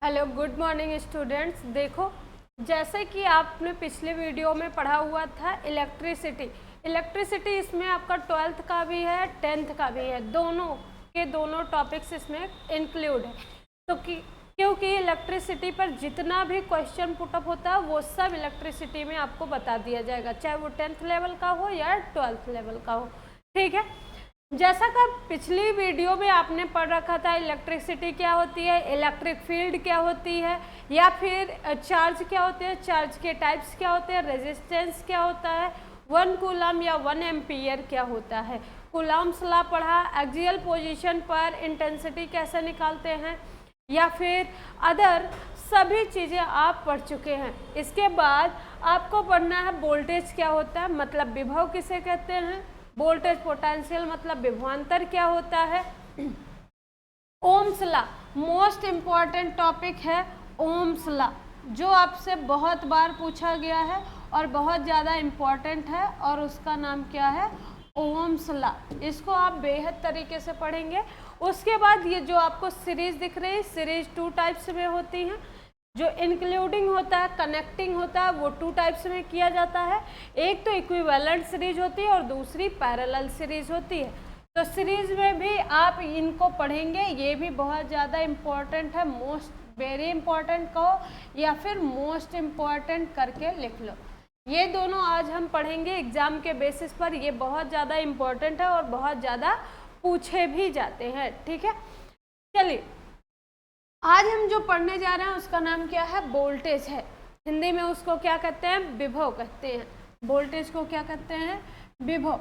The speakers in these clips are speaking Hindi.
Hello good morning students. देखो, जैसे कि आपने पिछले वीडियो में पढ़ा हुआ था इलेक्ट्रिसिटी इसमें आपका 12th का भी है 10th का भी है, दोनों के दोनों टॉपिक्स इसमें इंक्लूड है। तो क्योंकि इलेक्ट्रिसिटी पर जितना भी क्वेश्चन पुटअप होता है वो सब इलेक्ट्रिसिटी में आपको बता दिया जाएगा, चाहे वो 10th लेवल का हो या 12th लेवल का हो। ठीक है, जैसा कि पिछली वीडियो में आपने पढ़ रखा था इलेक्ट्रिसिटी क्या होती है, इलेक्ट्रिक फील्ड क्या होती है, या फिर चार्ज क्या होते हैं, चार्ज के टाइप्स क्या होते हैं, रेजिस्टेंस क्या होता है, 1 कूलम या 1 एम्पियर क्या होता है, कूलम्स लॉ पढ़ा, एक्सियल पोजीशन पर इंटेंसिटी कैसे निकालते हैं, या फिर अदर सभी चीज़ें आप पढ़ चुके हैं। इसके बाद आपको पढ़ना है वोल्टेज क्या होता है, मतलब विभव किसे कहते हैं, वोल्टेज पोटेंशियल मतलब विभवांतर क्या होता है, Ohm's law most important topic है, ओम्स लॉ जो आपसे बहुत बार पूछा गया है और बहुत ज़्यादा इम्पॉर्टेंट है, और उसका नाम क्या है, ओम्स लॉ। इसको आप बेहद तरीके से पढ़ेंगे। उसके बाद ये जो आपको सीरीज दिख रही है, सीरीज 2 टाइप्स में होती हैं। जो इंक्लूडिंग होता है, कनेक्टिंग होता है, वो 2 टाइप्स में किया जाता है। एक तो इक्विवेलेंट सीरीज होती है और दूसरी पैरेलल सीरीज होती है। तो सीरीज में भी आप इनको पढ़ेंगे, ये भी बहुत ज़्यादा इम्पोर्टेंट है, मोस्ट वेरी इम्पोर्टेंट कहो या फिर मोस्ट इम्पॉर्टेंट करके लिख लो। ये दोनों आज हम पढ़ेंगे एग्जाम के बेसिस पर, ये बहुत ज़्यादा इम्पोर्टेंट है और बहुत ज़्यादा पूछे भी जाते हैं। ठीक है, चलिए आज हम जो पढ़ने जा रहे हैं उसका नाम क्या है, वोल्टेज है। हिंदी में उसको क्या कहते हैं, विभव कहते हैं। वोल्टेज को क्या कहते हैं, विभव।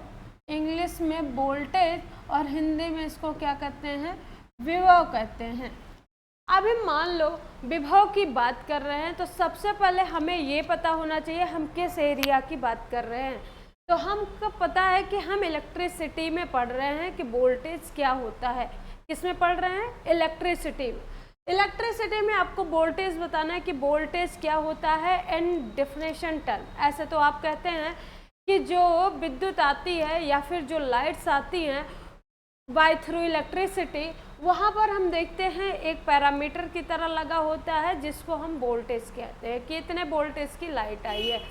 इंग्लिश में वोल्टेज और हिंदी में इसको क्या कहते हैं, विभव कहते हैं। अभी मान लो विभव की बात कर रहे हैं तो सबसे पहले हमें ये पता होना चाहिए हम किस एरिया की बात कर रहे हैं। तो हमको पता है कि हम इलेक्ट्रिसिटी में पढ़ रहे हैं कि वोल्टेज क्या होता है। किस में पढ़ रहे हैं, इलेक्ट्रिसिटी में। इलेक्ट्रिसिटी में आपको वोल्टेज बताना है कि वोल्टेज क्या होता है इन डेफिनेशन टर्म। ऐसे तो आप कहते हैं कि जो विद्युत आती है या फिर जो लाइट्स आती हैं बाय थ्रू इलेक्ट्रिसिटी, वहाँ पर हम देखते हैं एक पैरामीटर की तरह लगा होता है जिसको हम वोल्टेज कहते हैं कि इतने वोल्टेज की लाइट आई है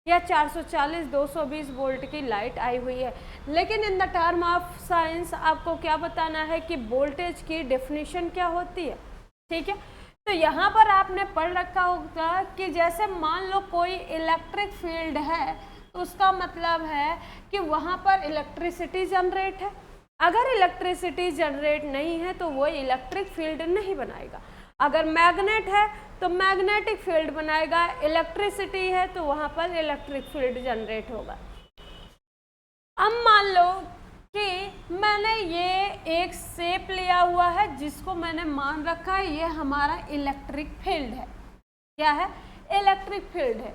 या 440 220 वोल्ट की लाइट आई हुई है। लेकिन in the term of science आपको क्या बताना है कि वोल्टेज की डेफिनेशन क्या होती है। ठीक है, तो यहाँ पर आपने पढ़ रखा होगा कि जैसे मान लो कोई इलेक्ट्रिक फील्ड है तो उसका मतलब है कि वहाँ पर इलेक्ट्रिसिटी जनरेट है। अगर इलेक्ट्रिसिटी जनरेट नहीं है तो वो इलेक्ट्रिक फील्ड नहीं बनाएगा। अगर मैग्नेट है तो मैग्नेटिक फील्ड बनाएगा, इलेक्ट्रिसिटी है तो वहाँ पर इलेक्ट्रिक फील्ड जनरेट होगा। अब मान लो कि मैंने ये एक शेप लिया हुआ है जिसको मैंने मान रखा है ये हमारा इलेक्ट्रिक फील्ड है। क्या है, इलेक्ट्रिक फील्ड है।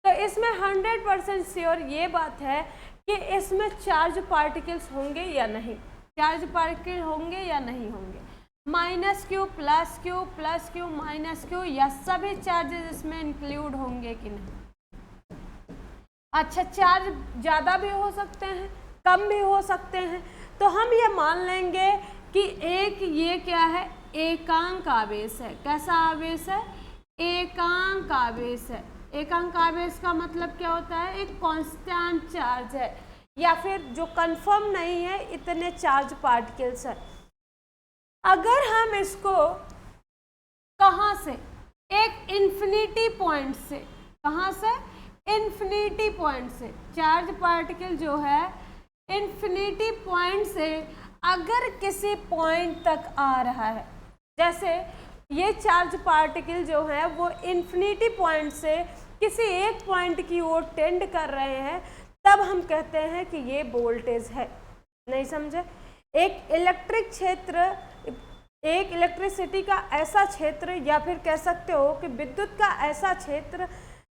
तो इसमें 100% श्योर ये बात है कि इसमें चार्ज पार्टिकल्स होंगे या नहीं, चार्ज पार्टिकल होंगे या नहीं होंगे, -q plus q minus q, या सभी चार्जेस इसमें इंक्लूड होंगे कि नहीं। अच्छा, चार्ज ज़्यादा भी हो सकते हैं, कम भी हो सकते हैं। तो हम ये मान लेंगे कि एक ये क्या है, एकांक आवेश है। कैसा आवेश है, एकांक आवेश है। एकांक आवेश का मतलब क्या होता है, एक कांस्टेंट चार्ज है, या फिर जो कंफर्म नहीं है इतने चार्ज पार्टिकल्स है। अगर हम इसको कहाँ से, एक इन्फिनिटी पॉइंट से, कहाँ से, इन्फिनिटी पॉइंट से, चार्ज पार्टिकल जो है इन्फिनिटी पॉइंट से अगर किसी पॉइंट तक आ रहा है, जैसे ये चार्ज पार्टिकल जो है वो इन्फिनिटी पॉइंट से किसी एक पॉइंट की ओर टेंड कर रहे हैं, तब हम कहते हैं कि ये वोल्टेज है। नहीं समझे, एक इलेक्ट्रिक क्षेत्र, एक इलेक्ट्रिसिटी का ऐसा क्षेत्र, या फिर कह सकते हो कि विद्युत का ऐसा क्षेत्र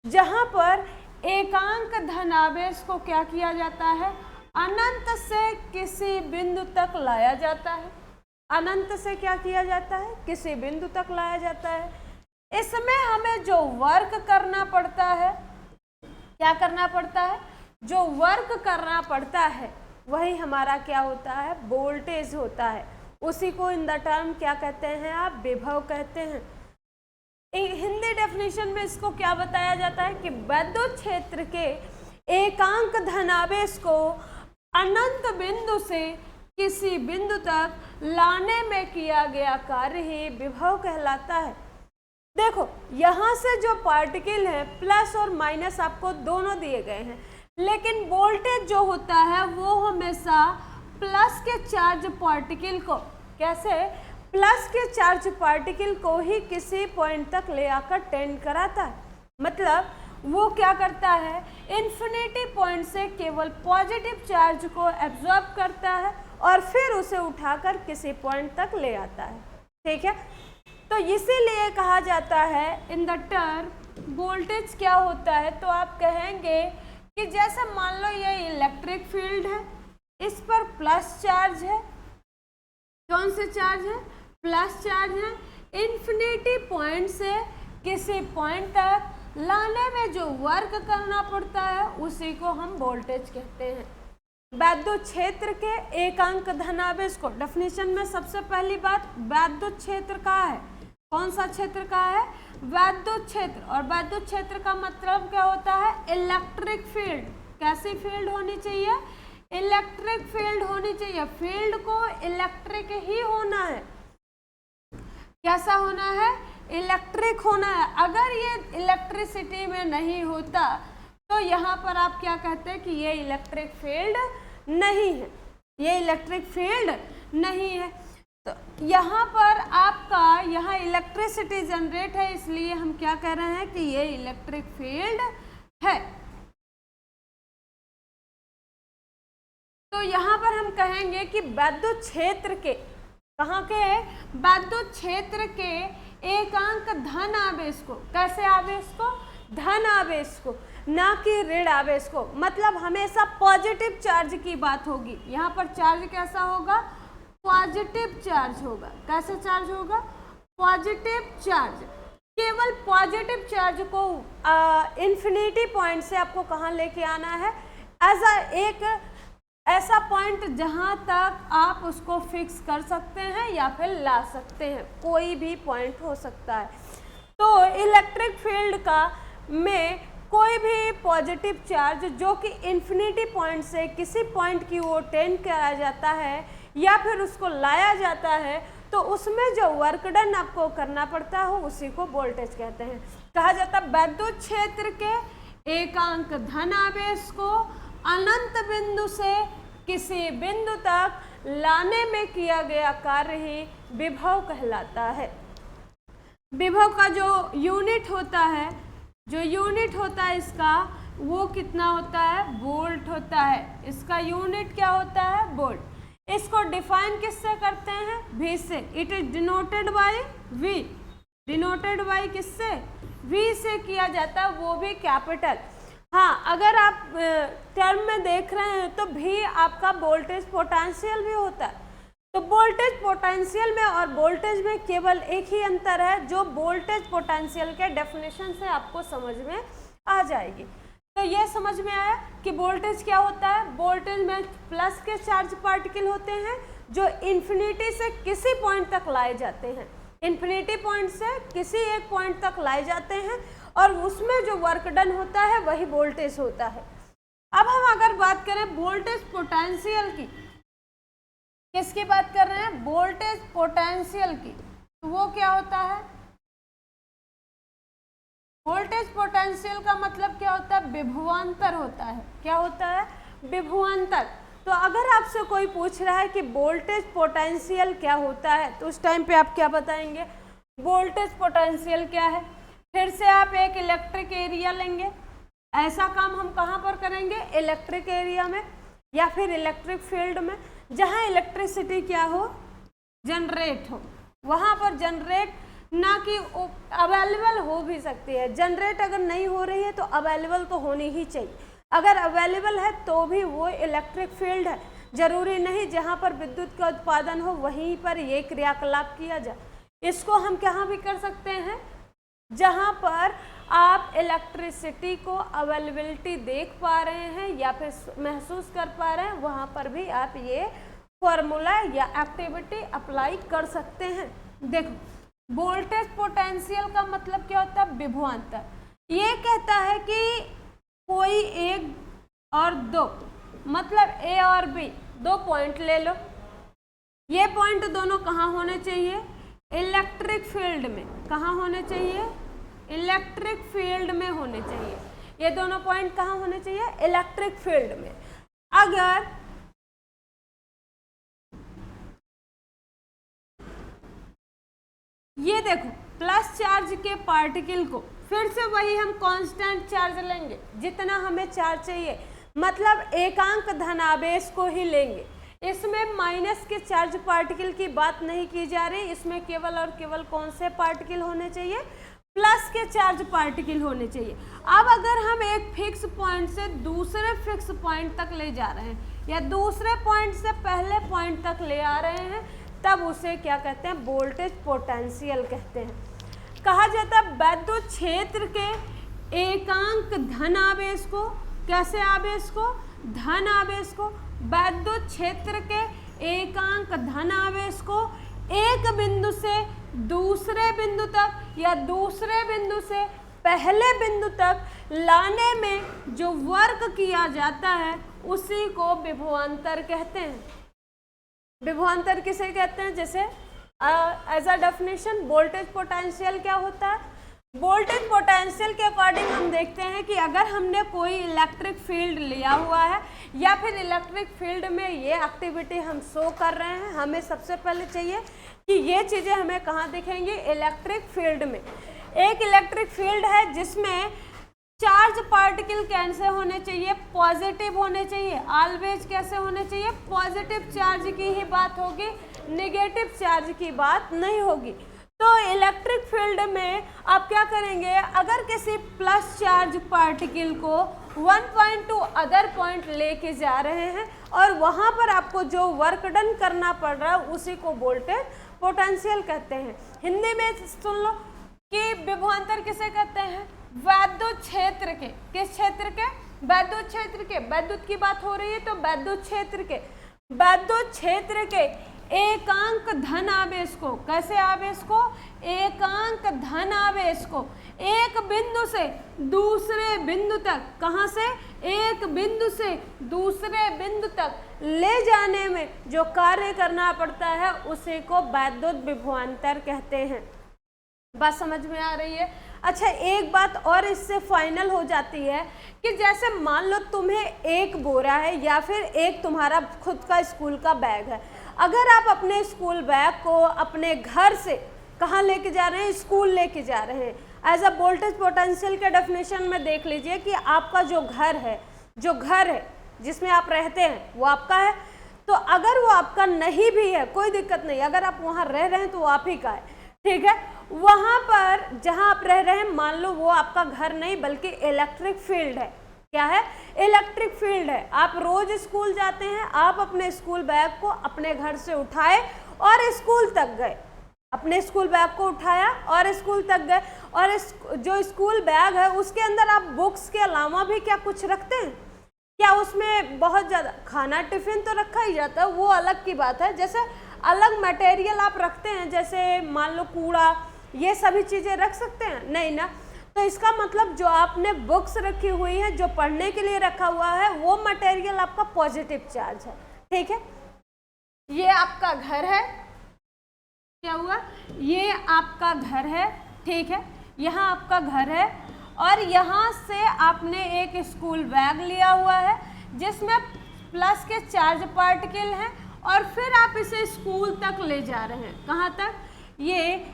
जहाँ पर एकांक धनावेश को क्या किया जाता है, अनंत से किसी बिंदु तक लाया जाता है। अनंत से क्या किया जाता है, किसी बिंदु तक लाया जाता है। इसमें हमें जो वर्क करना पड़ता है, क्या करना पड़ता है, जो वर्क करना पड़ता है वही हमारा क्या होता है, वोल्टेज होता है। उसी को इन द टर्म क्या कहते हैं आप, विभव कहते हैं। हिंदी डेफिनेशन में इसको क्या बताया जाता है कि वैद्युत क्षेत्र के एकांक धनावेश को अनंत बिंदु से किसी बिंदु तक लाने में किया गया कार्य ही विभव कहलाता है। देखो यहाँ से जो पार्टिकल है प्लस और माइनस आपको दोनों दिए गए हैं, लेकिन वोल्टेज जो होता है वो हमेशा प्लस के चार्ज पार्टिकल को, कैसे, प्लस के चार्ज पार्टिकल को ही किसी पॉइंट तक ले आकर टेंड कराता है। मतलब वो क्या करता है, इन्फिनिटी पॉइंट से केवल पॉजिटिव चार्ज को एब्जॉर्ब करता है और फिर उसे उठाकर किसी पॉइंट तक ले आता है। ठीक है, तो इसीलिए कहा जाता है इन द टर्म वोल्टेज क्या होता है, तो आप कहेंगे कि जैसे मान लो ये इलेक्ट्रिक फील्ड है, इस पर प्लस चार्ज है, कौन से चार्ज है, प्लस चार्ज है, इन्फिनिटी पॉइंट से किसी पॉइंट तक लाने में जो वर्क करना पड़ता है उसी को हम वोल्टेज कहते हैं। वैद्युत क्षेत्र के एकांक धनावेश को, डेफिनेशन में सबसे पहली बात वैद्युत क्षेत्र का है, कौन सा क्षेत्र का है, वैद्युत क्षेत्र। और वैद्युत क्षेत्र का मतलब क्या होता है, इलेक्ट्रिक फील्ड। कैसी फील्ड होनी चाहिए, इलेक्ट्रिक फील्ड होनी चाहिए। फील्ड को इलेक्ट्रिक ही होना है, कैसा होना है, इलेक्ट्रिक होना है। अगर ये इलेक्ट्रिसिटी में नहीं होता तो यहाँ पर आप क्या कहते हैं कि ये इलेक्ट्रिक फील्ड नहीं है, ये इलेक्ट्रिक फील्ड नहीं है। तो यहाँ पर आपका यहाँ इलेक्ट्रिसिटी जनरेट है, इसलिए हम क्या कह रहे हैं कि ये इलेक्ट्रिक फील्ड है। तो यहाँ पर हम कहेंगे कि वैद्युत क्षेत्र के, कहाँ के, वैद्युत क्षेत्र के एकांक धन आवेश को, कैसे आवेश को, धन आवेश को, ना कि ऋण आवेश को। मतलब हमेशा पॉजिटिव चार्ज की बात होगी। यहाँ पर चार्ज कैसा होगा, पॉजिटिव चार्ज होगा। कैसे चार्ज होगा, पॉजिटिव चार्ज। केवल पॉजिटिव चार्ज को इन्फिनिटी पॉइंट से आपको कहाँ लेके आना है, एक ऐसा पॉइंट जहां तक आप उसको फिक्स कर सकते हैं या फिर ला सकते हैं, कोई भी पॉइंट हो सकता है। तो इलेक्ट्रिक फील्ड का में कोई भी पॉजिटिव चार्ज जो कि इन्फिनिटी पॉइंट से किसी पॉइंट की ओर टेंड किया जाता है या फिर उसको लाया जाता है, तो उसमें जो वर्क डन आपको करना पड़ता हो उसी को वोल्टेज कहते हैं। कहा जाता है वैद्युत क्षेत्र के एकांक धन आवेश को अनंत बिंदु से किसी बिंदु तक लाने में किया गया कार्य ही विभव कहलाता है। विभव का जो यूनिट होता है, इसका वो कितना होता है, वोल्ट होता है। इसका यूनिट क्या होता है, वोल्ट। इसको डिफाइन किससे करते हैं, V से। It is denoted by V। Denoted by किससे, V से किया जाता है, वो भी कैपिटल। हाँ, अगर आप टर्म में देख रहे हैं तो भी आपका वोल्टेज पोटेंशियल भी होता है। तो वोल्टेज पोटेंशियल में और वोल्टेज में केवल एक ही अंतर है, जो वोल्टेज पोटेंशियल के डेफिनेशन से आपको समझ में आ जाएगी। तो ये समझ में आया कि वोल्टेज क्या होता है। वोल्टेज में प्लस के चार्ज पार्टिकल होते हैं जो इन्फिनिटी से किसी पॉइंट तक लाए जाते हैं, इन्फिनिटी पॉइंट से किसी एक पॉइंट तक लाए जाते हैं और उसमें जो वर्क डन होता है वही वोल्टेज होता है। अब हम अगर बात करें वोल्टेज पोटेंशियल की, किसकी बात कर रहे हैं, वोल्टेज पोटेंशियल की, तो वो क्या होता है, वोल्टेज पोटेंशियल का मतलब क्या होता है, विभवांतर होता है। क्या होता है, विभवांतर। तो अगर आपसे कोई पूछ रहा है कि वोल्टेज पोटेंशियल क्या होता है, तो उस टाइम पे आप क्या बताएंगे, वोल्टेज पोटेंशियल क्या है। फिर से आप एक इलेक्ट्रिक एरिया लेंगे, ऐसा काम हम कहाँ पर करेंगे, इलेक्ट्रिक एरिया में या फिर इलेक्ट्रिक फील्ड में, जहाँ इलेक्ट्रिसिटी क्या हो, जनरेट हो। वहाँ पर जनरेट ना कि अवेलेबल हो भी सकती है, जनरेट अगर नहीं हो रही है तो अवेलेबल तो होनी ही चाहिए। अगर अवेलेबल है तो भी वो इलेक्ट्रिक फील्ड है। जरूरी नहीं जहाँ पर विद्युत का उत्पादन हो वहीं पर ये क्रियाकलाप किया जाए। इसको हम कहाँ भी कर सकते हैं, जहाँ पर आप इलेक्ट्रिसिटी को अवेलेबिलिटी देख पा रहे हैं या फिर महसूस कर पा रहे हैं, वहाँ पर भी आप ये फॉर्मूला या एक्टिविटी अप्लाई कर सकते हैं। देखो वोल्टेज पोटेंशियल का मतलब क्या होता है? विभवांतर। ये कहता है कि कोई एक और दो, मतलब ए और बी, दो पॉइंट ले लो। ये पॉइंट दोनों कहाँ होने चाहिए? इलेक्ट्रिक फील्ड में। कहाँ होने चाहिए? इलेक्ट्रिक फील्ड में होने चाहिए। ये दोनों पॉइंट कहाँ होने चाहिए? इलेक्ट्रिक फील्ड में। अगर ये देखो प्लस चार्ज के पार्टिकल को फिर से वही हम कांस्टेंट चार्ज लेंगे, जितना हमें चार्ज चाहिए, मतलब एकांक धनावेश को ही लेंगे। इसमें माइनस के चार्ज पार्टिकल की बात नहीं की जा रही, इसमें केवल और केवल कौन से पार्टिकल होने चाहिए? प्लस के चार्ज पार्टिकल होने चाहिए। अब अगर हम एक फिक्स पॉइंट से दूसरे फिक्स पॉइंट तक ले जा रहे हैं या दूसरे पॉइंट से पहले पॉइंट तक ले आ रहे हैं, तब उसे क्या कहते हैं? वोल्टेज पोटेंशियल कहते हैं। कहा जाता है वैद्युत क्षेत्र के एकांक धन आवेश को, कैसे आवेश को? धन आवेश को। वैद्युत क्षेत्र के एकांक धन आवेश को एक बिंदु से दूसरे बिंदु तक या दूसरे बिंदु से पहले बिंदु तक लाने में जो वर्क किया जाता है उसी को विभवांतर कहते हैं। विभवांतर किसे कहते हैं? जैसे as a definition voltage potential क्या होता है? वोल्टेज पोटेंशियल के अकॉर्डिंग हम देखते हैं कि अगर हमने कोई इलेक्ट्रिक फील्ड लिया हुआ है या फिर इलेक्ट्रिक फील्ड में ये एक्टिविटी हम शो कर रहे हैं, हमें सबसे पहले चाहिए कि ये चीज़ें हमें कहाँ दिखेंगी? इलेक्ट्रिक फील्ड में। एक इलेक्ट्रिक फील्ड है जिसमें चार्ज पार्टिकल कैसे होने चाहिए? पॉजिटिव होने चाहिए। ऑलवेज कैसे होने चाहिए? पॉजिटिव चार्ज की ही बात होगी, नेगेटिव चार्ज की बात नहीं होगी। तो इलेक्ट्रिक फील्ड में आप क्या करेंगे? अगर किसी प्लस चार्ज पार्टिकल को one point two other point लेके जा रहे हैं और वहाँ पर आपको जो वर्क डन करना पड़ रहा है उसी को वोल्टेज पोटेंशियल कहते हैं। हिंदी में सुन लो कि विभवांतर किसे कहते हैं? वैद्युत क्षेत्र के। किस क्षेत्र के? वैद्युत क्षेत्र के। वैद्युत की बात हो रही है तो वैद्युत क्षेत्र के। वैद्युत क्षेत्र के एकांक धन आवेश को, कैसे आवेश को? एकांक धन आवेश को एक बिंदु से दूसरे बिंदु तक, कहां से? एक बिंदु से दूसरे बिंदु तक ले जाने में जो कार्य करना पड़ता है उसी को वैद्युत विभवांतर कहते हैं। बात समझ में आ रही है? अच्छा, एक बात और इससे फाइनल हो जाती है कि जैसे मान लो तुम्हें एक बोरा है या फिर एक तुम्हारा खुद का स्कूल का बैग है। अगर आप अपने स्कूल बैग को अपने घर से कहाँ लेके जा रहे हैं? स्कूल लेके जा रहे हैं। एज अ वोल्टेज पोटेंशियल के डेफिनेशन में देख लीजिए कि आपका जो घर है जिसमें आप रहते हैं वो आपका है। तो अगर वो आपका नहीं भी है कोई दिक्कत नहीं, अगर आप वहाँ रह रहे हैं तो वो आप ही का है, ठीक है। वहाँ पर जहाँ आप रह रहे हैं मान लो वो आपका घर नहीं बल्कि इलेक्ट्रिक फील्ड है। क्या है? इलेक्ट्रिक फील्ड है। आप रोज स्कूल जाते हैं, आप अपने स्कूल बैग को अपने घर से उठाए और स्कूल तक गए, अपने स्कूल बैग को उठाया और स्कूल तक गए, और जो स्कूल बैग है उसके अंदर आप बुक्स के अलावा भी क्या कुछ रखते हैं? क्या उसमें बहुत ज़्यादा खाना टिफिन तो रखा ही जाता है, वो अलग की बात है। जैसे अलग मटेरियल आप रखते हैं, जैसे मान लो कूड़ा, ये सभी चीज़ें रख सकते हैं? नहीं ना। तो इसका मतलब जो आपने बुक्स रखी हुई है, जो पढ़ने के लिए रखा हुआ है, वो मटेरियल आपका पॉजिटिव चार्ज है, ठीक है। ये आपका घर है, क्या हुआ? ये आपका घर है, ठीक है। यहाँ आपका घर है और यहाँ से आपने एक स्कूल बैग लिया हुआ है जिसमें प्लस के चार्ज पार्टिकल हैं और फिर आप इसे स्कूल तक ले जा रहे हैं। कहाँ तक? ये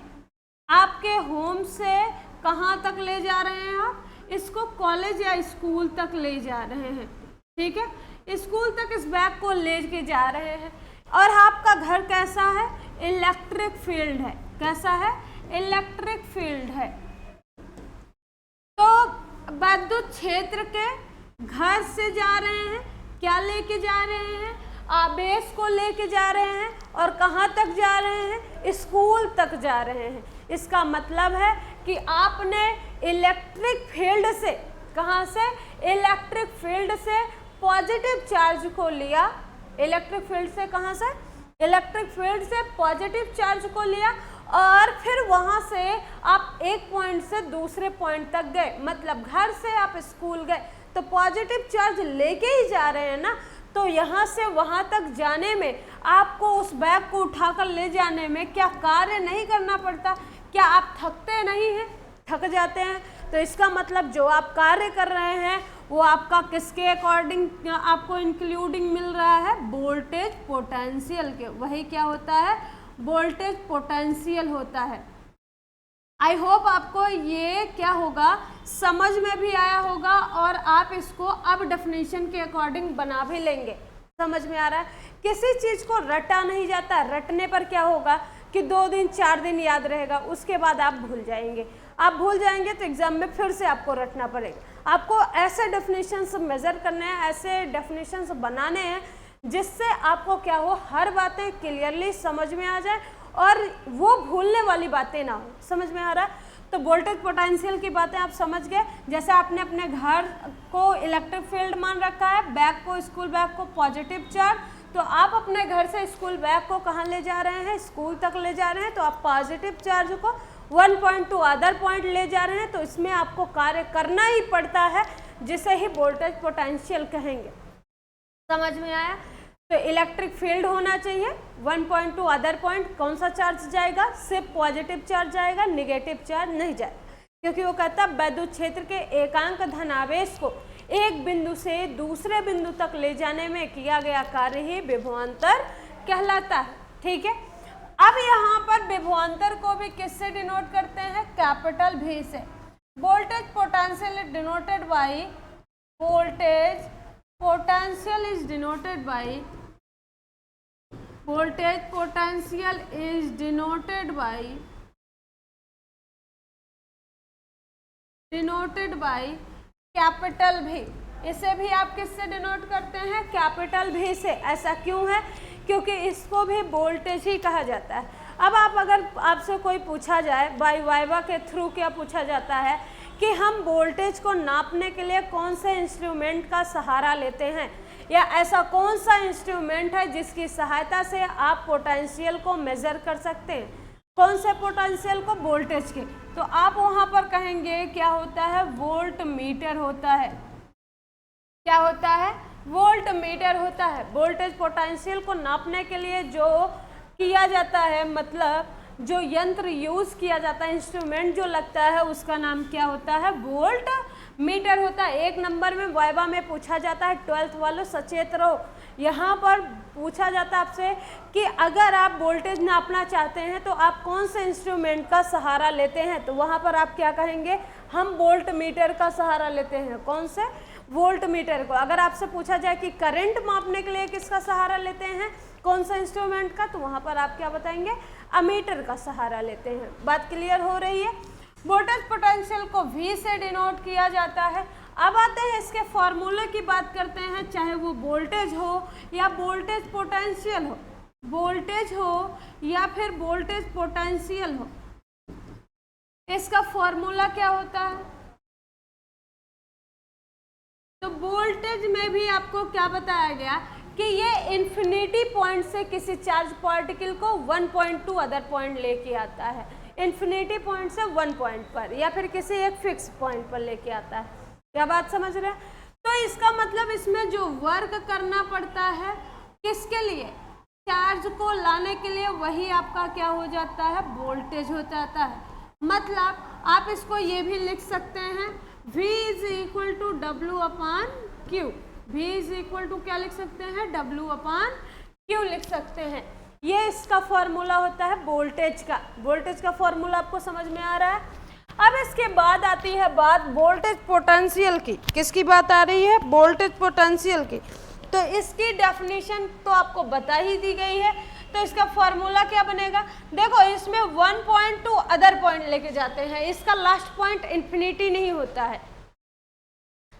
आपके होम से कहाँ तक ले जा रहे हैं आप? इसको कॉलेज या स्कूल तक ले जा रहे हैं, ठीक है। स्कूल तक इस बैग को ले के जा रहे हैं और आपका घर कैसा है? इलेक्ट्रिक फील्ड है। कैसा है? इलेक्ट्रिक फील्ड है। तो विद्युत क्षेत्र के घर से जा रहे हैं, क्या लेके जा रहे हैं? आवेश को लेके जा रहे हैं और कहाँ तक जा रहे हैं? स्कूल तक जा रहे हैं। इसका मतलब है कि आपने इलेक्ट्रिक फील्ड से, कहाँ से? इलेक्ट्रिक फील्ड से पॉजिटिव चार्ज को लिया। इलेक्ट्रिक फील्ड से कहाँ से? इलेक्ट्रिक फील्ड से पॉजिटिव चार्ज को लिया और फिर वहाँ से आप एक पॉइंट से दूसरे पॉइंट तक गए, मतलब घर से आप स्कूल गए तो पॉजिटिव चार्ज लेके ही जा रहे हैं ना, तो यहाँ से वहाँ तक जाने में आपको उस बैग को उठाकर ले जाने में क्या कार्य नहीं करना पड़ता? क्या आप थकते नहीं हैं? थक जाते हैं। तो इसका मतलब जो आप कार्य कर रहे हैं वो आपका किसके अकॉर्डिंग आपको इंक्लूडिंग मिल रहा है? वोल्टेज पोटेंशियल के। वही क्या होता है? वोल्टेज पोटेंशियल होता है। आई होप आपको ये क्या होगा, समझ में भी आया होगा और आप इसको अब डेफिनेशन के अकॉर्डिंग बना भी लेंगे। समझ में आ रहा है? किसी चीज़ को रटा नहीं जाता, रटने पर क्या होगा कि 2 दिन 4 दिन याद रहेगा, उसके बाद आप भूल जाएंगे। आप भूल जाएंगे तो एग्जाम में फिर से आपको रटना पड़ेगा। आपको ऐसे डेफिनेशंस मेजर करने हैं, ऐसे डेफिनेशंस बनाने हैं जिससे आपको क्या हो, हर बातें क्लियरली समझ में आ जाए और वो भूलने वाली बातें ना हो। समझ में आ रहा है? तो वोल्टेज पोटेंशियल की बातें आप समझ गए। जैसे आपने अपने घर को इलेक्ट्रिक फील्ड मान रखा है, बैग को, स्कूल बैग को पॉजिटिव चार्ज, तो आप अपने घर से स्कूल बैग को कहाँ ले जा रहे हैं? स्कूल तक ले जा रहे हैं, तो आप पॉजिटिव चार्ज को 1 पॉइंट टू अदर पॉइंट ले जा रहे हैं, तो इसमें आपको कार्य करना ही पड़ता है, जिसे ही वोल्टेज पोटेंशियल कहेंगे। समझ में आया? तो इलेक्ट्रिक फील्ड होना चाहिए, 1 पॉइंट टू अदर पॉइंट। कौन सा चार्ज जाएगा? सिर्फ पॉजिटिव चार्ज जाएगा, निगेटिव चार्ज नहीं जाएगा, क्योंकि वो कहता है वैद्युत क्षेत्र के एकांक धनावेश को एक बिंदु से दूसरे बिंदु तक ले जाने में किया गया कार्य ही विभवांतर कहलाता है। ठीक है, अब यहाँ पर विभवांतर को भी किससे डिनोट करते हैं? कैपिटल भी से। Voltage potential is denoted by, voltage potential is denoted by, voltage potential is denoted by capital भी। इसे भी आप किससे डिनोट करते हैं? कैपिटल भी से। ऐसा क्यों है? क्योंकि इसको भी वोल्टेज ही कहा जाता है। अब अगर आपसे कोई पूछा जाए, बाई वाइवा के थ्रू क्या पूछा जाता है कि हम वोल्टेज को नापने के लिए कौन से इंस्ट्रूमेंट का सहारा लेते हैं, या ऐसा कौन सा इंस्ट्रूमेंट है जिसकी सहायता से आप पोटेंशियल को मेजर कर सकते हैं? कौन से पोटेंशियल को? वोल्टेज के। तो आप वहां पर कहेंगे क्या होता है? वोल्ट मीटर होता है। क्या होता है? वोल्ट मीटर होता है। वोल्टेज पोटेंशियल को नापने के लिए जो किया जाता है, मतलब जो यंत्र यूज किया जाता है, इंस्ट्रूमेंट जो लगता है, उसका नाम क्या होता है? वोल्ट मीटर होता है। 1 नंबर में वाइवा में पूछा जाता है, 12th वालों सचेत रहो, यहाँ पर पूछा जाता है आपसे कि अगर आप वोल्टेज नापना चाहते हैं तो आप कौन से इंस्ट्रूमेंट का सहारा लेते हैं? तो वहाँ पर आप क्या कहेंगे? हम वोल्ट मीटर का सहारा लेते हैं। कौन से? वोल्ट मीटर को। अगर आपसे पूछा जाए कि करंट मापने के लिए किसका सहारा लेते हैं, कौन सा इंस्ट्रूमेंट का, तो वहाँ पर आप क्या बताएंगे? अमीटर का सहारा लेते हैं। बात क्लियर हो रही है? वोल्टेज पोटेंशियल को V से डिनोट किया जाता है। अब आते हैं इसके फॉर्मूले की बात करते हैं, चाहे वो वोल्टेज हो या वोल्टेज पोटेंशियल हो, वोल्टेज हो या फिर वोल्टेज पोटेंशियल हो, इसका फॉर्मूला क्या होता है? तो वोल्टेज में भी आपको क्या बताया गया कि ये इन्फिनिटी पॉइंट से किसी चार्ज पार्टिकल को 1 पॉइंट टू अदर पॉइंट लेके आता है। इन्फिनिटी पॉइंट से 1 पॉइंट पर या फिर किसी एक फिक्स पॉइंट पर लेके आता है। क्या बात समझ रहे हैं? तो इसका मतलब इसमें जो वर्क करना पड़ता है किसके लिए? चार्ज को लाने के लिए, वही आपका क्या हो जाता है? वोल्टेज हो जाता है। मतलब आप इसको ये भी लिख सकते हैं, V is equal to W/Q। V is equal to क्या लिख सकते हैं? W/Q लिख सकते हैं। ये इसका फॉर्मूला होता है वोल्टेज का। वोल्टेज का फॉर्मूला आपको समझ में आ रहा है? अब इसके बाद आती है बात वोल्टेज पोटेंशियल की। किसकी बात आ रही है? वोल्टेज पोटेंशियल की। तो इसकी डेफिनेशन तो आपको बता ही दी गई है। तो इसका फॉर्मूला क्या बनेगा? देखो, इसमें 1 पॉइंट टू अदर पॉइंट लेके जाते हैं, इसका लास्ट पॉइंट इन्फिनिटी नहीं होता है।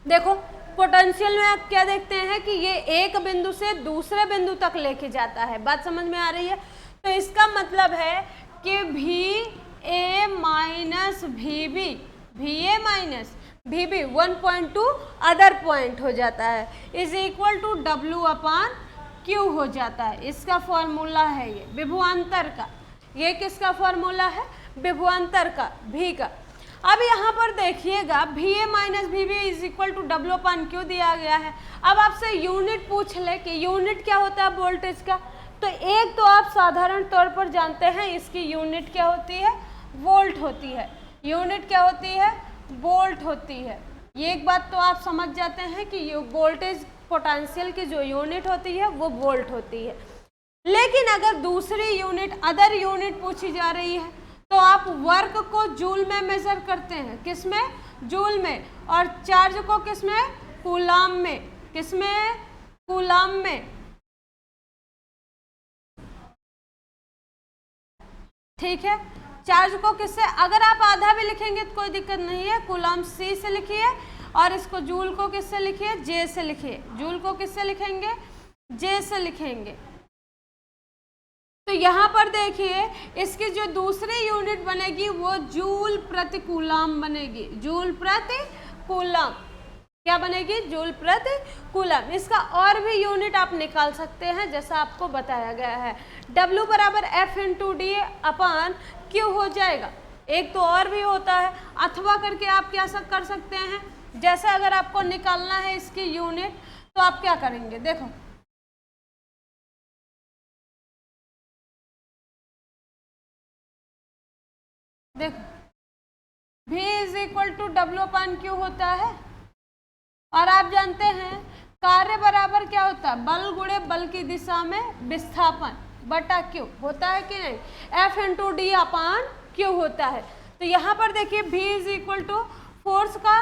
देखो, पोटेंशियल में आप क्या देखते हैं कि ये एक बिंदु से दूसरे बिंदु तक लेके जाता है। बात समझ में आ रही है? तो इसका मतलब है कि VA minus VB, VA minus VB 1 point two other point हो जाता है, इज इक्वल टू W/Q हो जाता है। इसका फॉर्मूला है ये विभवांतर का। ये किसका फॉर्मूला है? विभवांतर का, भी का। अब यहाँ पर देखिएगा VA minus VB is equal to W upon Q दिया गया है। अब आपसे यूनिट पूछ ले कि यूनिट क्या होता है वोल्टेज का, तो एक तो आप साधारण तौर पर जानते हैं इसकी यूनिट क्या होती है? वोल्ट होती है। यूनिट क्या होती है? वोल्ट होती है। ये एक बात तो आप समझ जाते हैं कि वोल्टेज पोटेंशियल की जो यूनिट होती है वो वोल्ट होती है। लेकिन अगर दूसरी यूनिट, अदर यूनिट पूछी जा रही है, तो आप वर्क को जूल में मेजर करते हैं। किस में? जूल में। और चार्ज को किस में? कूलाम में। किस में? कूलाम में। ठीक है, चार्ज को किससे? अगर आप आधा भी लिखेंगे तो कोई दिक्कत नहीं है, कूलाम C से लिखिए और इसको जूल को किससे लिखिए? J से लिखिए। जूल को किससे लिखेंगे? J से लिखेंगे। तो यहाँ पर देखिए इसकी जो दूसरी यूनिट बनेगी वो जूल प्रति कूलाम बनेगी। जूल प्रति कूलाम क्या बनेगी? जूल प्रति कूलाम। इसका और भी यूनिट आप निकाल सकते हैं जैसा आपको बताया गया है। W बराबर F into d upon Q हो जाएगा। एक तो और भी होता है, अथवा करके आप क्या कर सकते हैं, जैसे अगर आपको निकालना है इसकी यूनिट तो आप क्या करेंगे? देखो देखो V is equal to W upon Q होता है। और आप जानते हैं कार्य बराबर क्या होता है? बल गुणे बल की दिशा में विस्थापन बटा Q होता है कि नहीं? F into d upon Q होता है। तो यहाँ पर देखिए V is equal to force का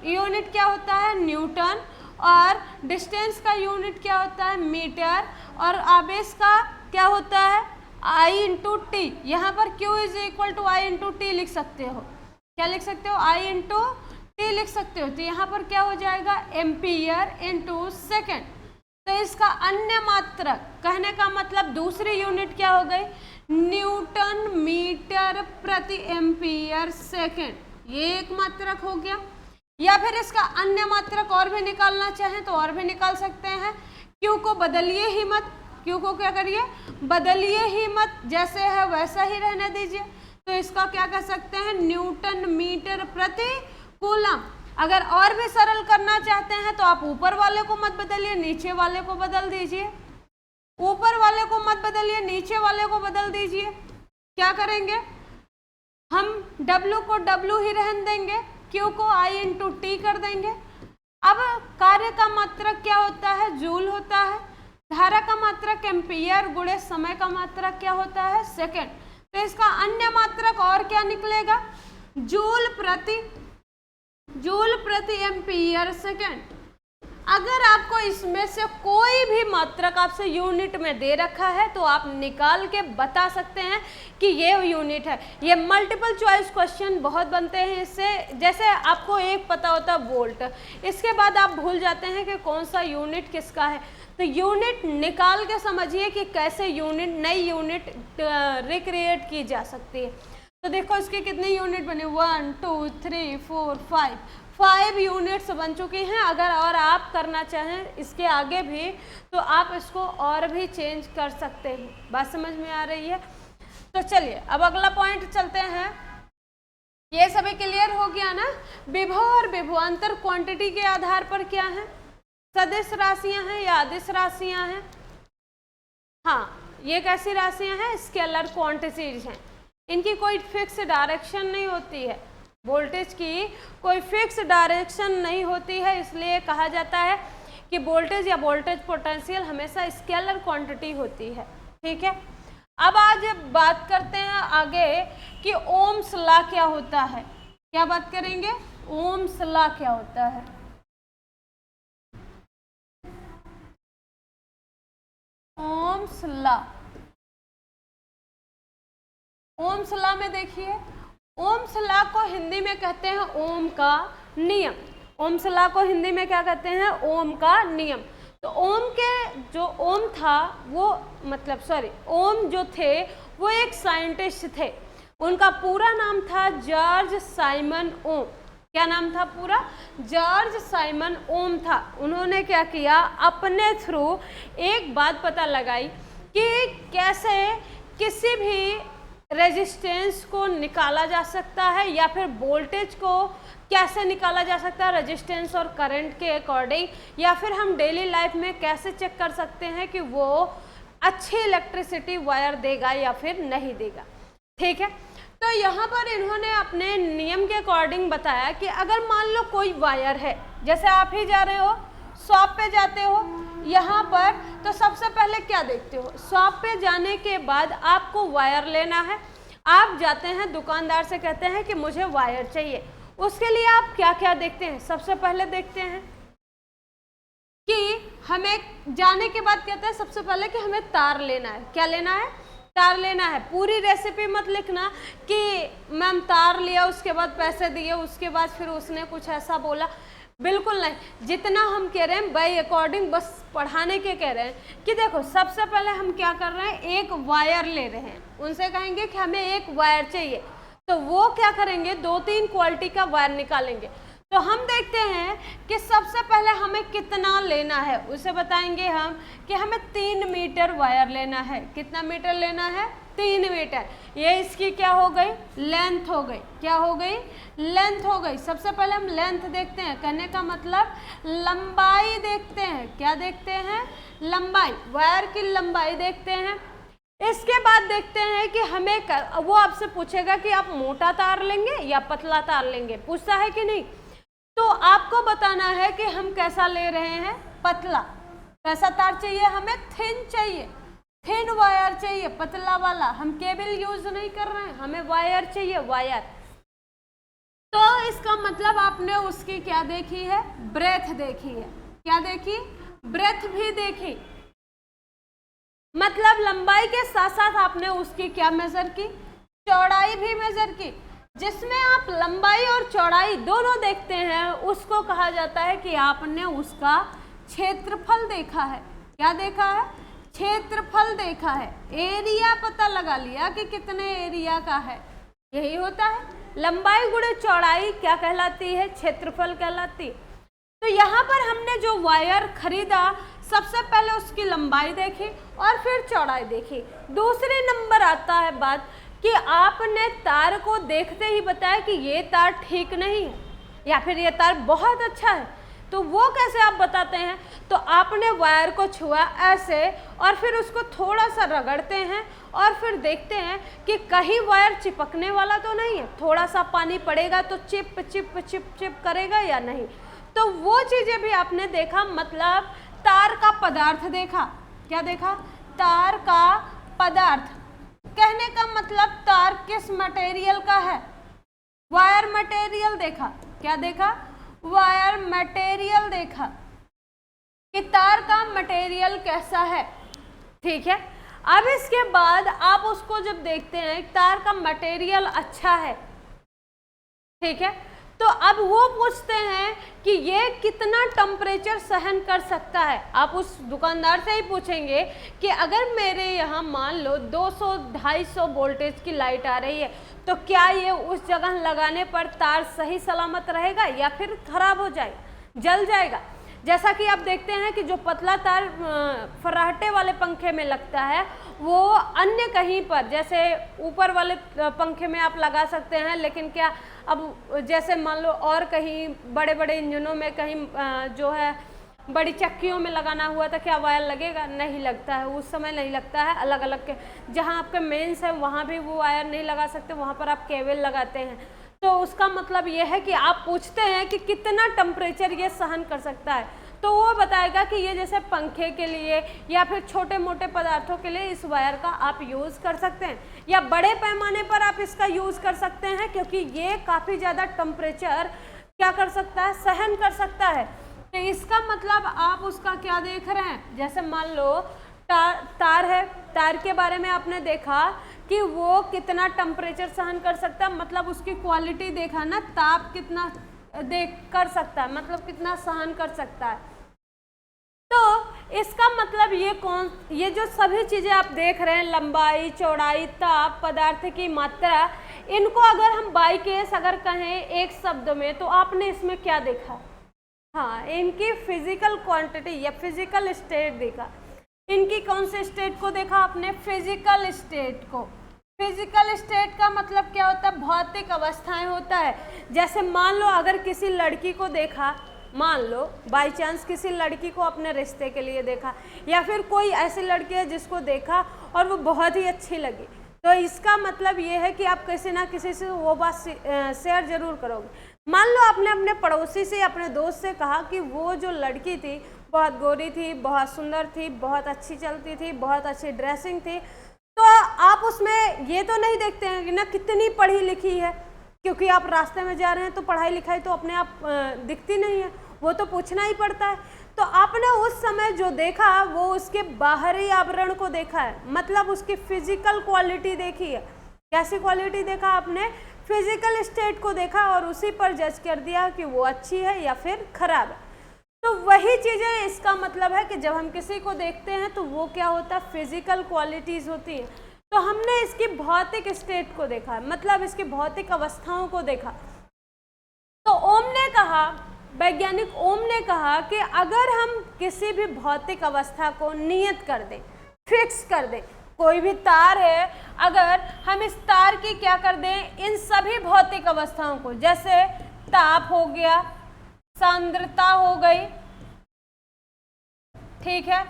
यूनिट क्या होता है? न्यूटन। और डिस्टेंस का यूनिट क्या होता है? मीटर। और आवेश का क्या होता है? I into t. यहाँ पर Q is equal to I into t लिख सकते हो। क्या लिख सकते हो? I इंटू टी लिख सकते हो। तो यहाँ पर क्या हो जाएगा? Ampere into second. तो इसका अन्य मात्रक, कहने का मतलब दूसरी यूनिट क्या हो गई? न्यूटन मीटर प्रति एम्पियर सेकेंड। ये एक मात्रक हो गया। या फिर इसका अन्य मात्रक और भी निकालना चाहें तो और भी निकाल सकते हैं। Q को बदलिए ही मत। Q को क्या करिए? बदलिए ही मत, जैसे है वैसा ही रहने दीजिए। तो इसका क्या कह सकते हैं? न्यूटन मीटर प्रति कूलम। अगर और भी सरल करना चाहते हैं तो आप ऊपर वाले को मत बदलिए, नीचे वाले को बदल दीजिए। ऊपर वाले को मत बदलिए, नीचे वाले को बदल दीजिए। क्या करेंगे हम? W को W ही रहने देंगे, Q को I इंटू टी कर देंगे। अब कार्य का मात्रक क्या होता है? जूल होता है। धारा का मात्रक एम्पियर गुणे समय का मात्रक क्या होता है? सेकेंड। तो इसका अन्य मात्रक और क्या निकलेगा? जूल प्रति एम्पियर सेकेंड। अगर आपको इसमें से कोई भी मात्रक आपसे यूनिट में दे रखा है तो आप निकाल के बता सकते हैं कि ये यूनिट है। ये मल्टीपल चॉइस क्वेश्चन बहुत बनते हैं इससे। जैसे आपको एक पता होता है वोल्ट, इसके बाद आप भूल जाते हैं कि कौन सा यूनिट किसका है। तो यूनिट निकाल के समझिए कि कैसे नई यूनिट रिक्रिएट की जा सकती है। तो देखो इसकी कितनी यूनिट बनी? 1 2 3 4 5 यूनिट्स बन चुकी हैं। अगर और आप करना चाहें इसके आगे भी तो आप इसको और भी चेंज कर सकते हैं। बात समझ में आ रही है? तो चलिए अब अगला पॉइंट चलते हैं। ये सभी क्लियर हो गया ना? विभव और विभवांतर क्वांटिटी के आधार पर क्या है? सदिश राशियां हैं या अदिश राशियां हैं? हाँ, ये कैसी राशियां हैं? स्केलर क्वांटिटीज हैं। इनकी कोई फिक्स डायरेक्शन नहीं होती है। वोल्टेज की कोई फिक्स डायरेक्शन नहीं होती है, इसलिए कहा जाता है कि वोल्टेज या वोल्टेज पोटेंशियल हमेशा स्केलर क्वांटिटी होती है। ठीक है, अब आज बात करते हैं आगे कि ओम्स लॉ क्या होता है। क्या बात करेंगे? ओम्स लॉ क्या होता है। Ohm's law. ओम्स लॉ में देखिए, ओम्स लॉ को हिंदी में कहते हैं ओम का नियम। ओम्स लॉ को हिंदी में क्या कहते हैं? ओम का नियम। तो ओम के जो ओम था वो ओम जो थे वो एक साइंटिस्ट थे। उनका पूरा नाम था जॉर्ज साइमन ओम। क्या नाम था पूरा? जॉर्ज साइमन ओम था। उन्होंने क्या किया? अपने थ्रू एक बात पता लगाई कि कैसे किसी भी रेजिस्टेंस को निकाला जा सकता है या फिर वोल्टेज को कैसे निकाला जा सकता है रेजिस्टेंस और करंट के अकॉर्डिंग, या फिर हम डेली लाइफ में कैसे चेक कर सकते हैं कि वो अच्छी इलेक्ट्रिसिटी वायर देगा या फिर नहीं देगा। ठीक है, तो यहाँ पर इन्होंने अपने नियम के अकॉर्डिंग बताया कि अगर मान लो कोई वायर है, जैसे आप ही जा रहे हो शॉप पे जाते हो यहाँ पर, तो सबसे पहले क्या देखते हो, शॉप पे जाने के बाद आपको वायर लेना है। आप जाते हैं दुकानदार से कहते हैं कि मुझे वायर चाहिए। उसके लिए आप क्या क्या देखते हैं, सबसे पहले देखते हैं कि हमें जाने के बाद कहते हैं सबसे पहले कि हमें तार लेना है। क्या लेना है, तार लेना है। पूरी रेसिपी मत लिखना कि मैम तार लिया उसके बाद पैसे दिए उसके बाद फिर उसने कुछ ऐसा बोला, बिल्कुल नहीं। जितना हम कह रहे हैं बाय अकॉर्डिंग बस पढ़ाने के कह रहे हैं कि देखो सबसे पहले हम क्या कर रहे हैं, एक वायर ले रहे हैं। उनसे कहेंगे कि हमें एक वायर चाहिए, तो वो क्या करेंगे, 2-3 क्वालिटी का वायर निकालेंगे। तो हम देखते हैं कि सबसे पहले हमें कितना लेना है, उसे बताएंगे हम कि हमें 3 मीटर वायर लेना है। कितना मीटर लेना है, 3 मीटर। ये इसकी क्या हो गई, लेंथ हो गई। क्या हो गई, लेंथ हो गई। सबसे पहले हम लेंथ देखते हैं, कहने का मतलब लंबाई देखते हैं। क्या देखते हैं, लंबाई, वायर की लंबाई देखते हैं। इसके बाद देखते हैं कि हमें वो आपसे पूछेगा कि आप मोटा तार लेंगे या पतला तार लेंगे, पूछता है कि नहीं। तो आपको बताना है कि हम कैसा ले रहे हैं, पतला। कैसा तार चाहिए हमें, थिन चाहिए, थिन वायर चाहिए, पतला वाला। हम केबल यूज नहीं कर रहे हैं, हमें वायर चाहिए, वायर। तो इसका मतलब आपने उसकी क्या देखी है, ब्रेथ देखी है। क्या देखी, ब्रेथ भी देखी, मतलब लंबाई के साथ साथ आपने उसकी क्या मेजर की, चौड़ाई भी मेजर की। जिसमें आप लंबाई और चौड़ाई दोनों देखते हैं उसको कहा जाता है कि आपने उसका क्षेत्रफल देखा है। क्या देखा है, क्षेत्रफल देखा है। एरिया पता लगा लिया कि कितने एरिया का है, यही होता है। लंबाई गुणे चौड़ाई क्या कहलाती है, क्षेत्रफल कहलाती। तो यहाँ पर हमने जो वायर खरीदा सबसे पहले उसकी लंबाई देखी और फिर चौड़ाई देखी। दूसरे नंबर आता है बात कि आपने तार को देखते ही बताया कि ये तार ठीक नहीं है या फिर ये तार बहुत अच्छा है। तो वो कैसे आप बताते हैं, तो आपने वायर को छुआ ऐसे और फिर उसको थोड़ा सा रगड़ते हैं और फिर देखते हैं कि कहीं वायर चिपकने वाला तो नहीं है, थोड़ा सा पानी पड़ेगा तो चिप चिप चिप चिप करेगा या नहीं। तो वो चीज़ें भी आपने देखा, मतलब तार का पदार्थ देखा। क्या देखा, तार का पदार्थ। कहने का मतलब तार किस मटेरियल का है, वायर मटेरियल देखा। क्या देखा, वायर मटेरियल देखा कि तार का मटेरियल कैसा है। ठीक है, अब इसके बाद आप उसको जब देखते हैं तार का मटेरियल अच्छा है, ठीक है, तो अब वो पूछते हैं कि ये कितना टेम्परेचर सहन कर सकता है। आप उस दुकानदार से ही पूछेंगे कि अगर मेरे यहाँ मान लो 200-250 वोल्टेज की लाइट आ रही है तो क्या ये उस जगह लगाने पर तार सही सलामत रहेगा या फिर खराब हो जाएगा, जल जाएगा। जैसा कि आप देखते हैं कि जो पतला तार फर्राटे वाले पंखे में लगता है वो अन्य कहीं पर, जैसे ऊपर वाले पंखे में आप लगा सकते हैं, लेकिन क्या अब जैसे मान लो और कहीं बड़े बड़े इंजनों में कहीं जो है बड़ी चक्कियों में लगाना हुआ था, क्या वायर लगेगा, नहीं लगता है, उस समय नहीं लगता है। अलग अलग के जहाँ आपके मेंस है वहाँ भी वो वायर नहीं लगा सकते, वहाँ पर आप केबल लगाते हैं। तो उसका मतलब ये है कि आप पूछते हैं कि कितना टेम्परेचर ये सहन कर सकता है, तो वो बताएगा कि ये जैसे पंखे के लिए या फिर छोटे मोटे पदार्थों के लिए इस वायर का आप यूज़ कर सकते हैं, या बड़े पैमाने पर आप इसका यूज़ कर सकते हैं क्योंकि ये काफ़ी ज़्यादा टेम्परेचर क्या कर सकता है, सहन कर सकता है। तो इसका मतलब आप उसका क्या देख रहे हैं, जैसे मान लो तार है, तार के बारे में आपने देखा कि वो कितना टेम्परेचर सहन कर सकता है, मतलब उसकी क्वालिटी देखा ना, ताप कितना कर सकता है, मतलब कितना सहन कर सकता है। तो इसका मतलब ये जो सभी चीज़ें आप देख रहे हैं, लंबाई, चौड़ाई, ताप, पदार्थ की मात्रा, इनको अगर हम बाई केस अगर कहें एक शब्द में तो आपने इसमें क्या देखा, हाँ, इनकी फिजिकल क्वांटिटी या फिजिकल स्टेट देखा। इनकी कौन से स्टेट को देखा आपने, फिजिकल स्टेट को। फिजिकल स्टेट का मतलब क्या होता है? भौतिक अवस्थाएं होता है। जैसे मान लो अगर किसी लड़की को देखा, मान लो बाय चांस किसी लड़की को अपने रिश्ते के लिए देखा, या फिर कोई ऐसी लड़की है जिसको देखा और वो बहुत ही अच्छी लगी, तो इसका मतलब ये है कि आप किसी ना किसी से वो बात शेयर जरूर करोगे। मान लो आपने अपने पड़ोसी से, अपने दोस्त से कहा कि वो जो लड़की थी बहुत गोरी थी, बहुत सुंदर थी, बहुत अच्छी चलती थी, बहुत अच्छी ड्रेसिंग थी, तो आप उसमें ये तो नहीं देखते हैं कि ना कितनी पढ़ी लिखी है, क्योंकि आप रास्ते में जा रहे हैं तो पढ़ाई लिखाई तो अपने आप दिखती नहीं है, वो तो पूछना ही पड़ता है। तो आपने उस समय जो देखा वो उसके बाहरी आवरण को देखा है, मतलब उसकी फिजिकल क्वालिटी देखी है। कैसी क्वालिटी देखा आपने? फिजिकल स्टेट को देखा और उसी पर जज कर दिया कि वो अच्छी है या फिर खराब है। तो वही चीज़ें इसका मतलब है कि जब हम किसी को देखते हैं तो वो क्या होता है? फिजिकल क्वालिटीज़ होती हैं। तो हमने इसकी भौतिक स्टेट को देखा, मतलब इसकी भौतिक अवस्थाओं को देखा। तो ओम ने कहा, वैज्ञानिक ओम ने कहा कि अगर हम किसी भी भौतिक अवस्था को नियत कर दें, फिक्स कर दें, कोई भी तार है, अगर हम इस तार की क्या कर दें, इन सभी भौतिक अवस्थाओं को, जैसे ताप हो गया, सांद्रता हो गई, ठीक है,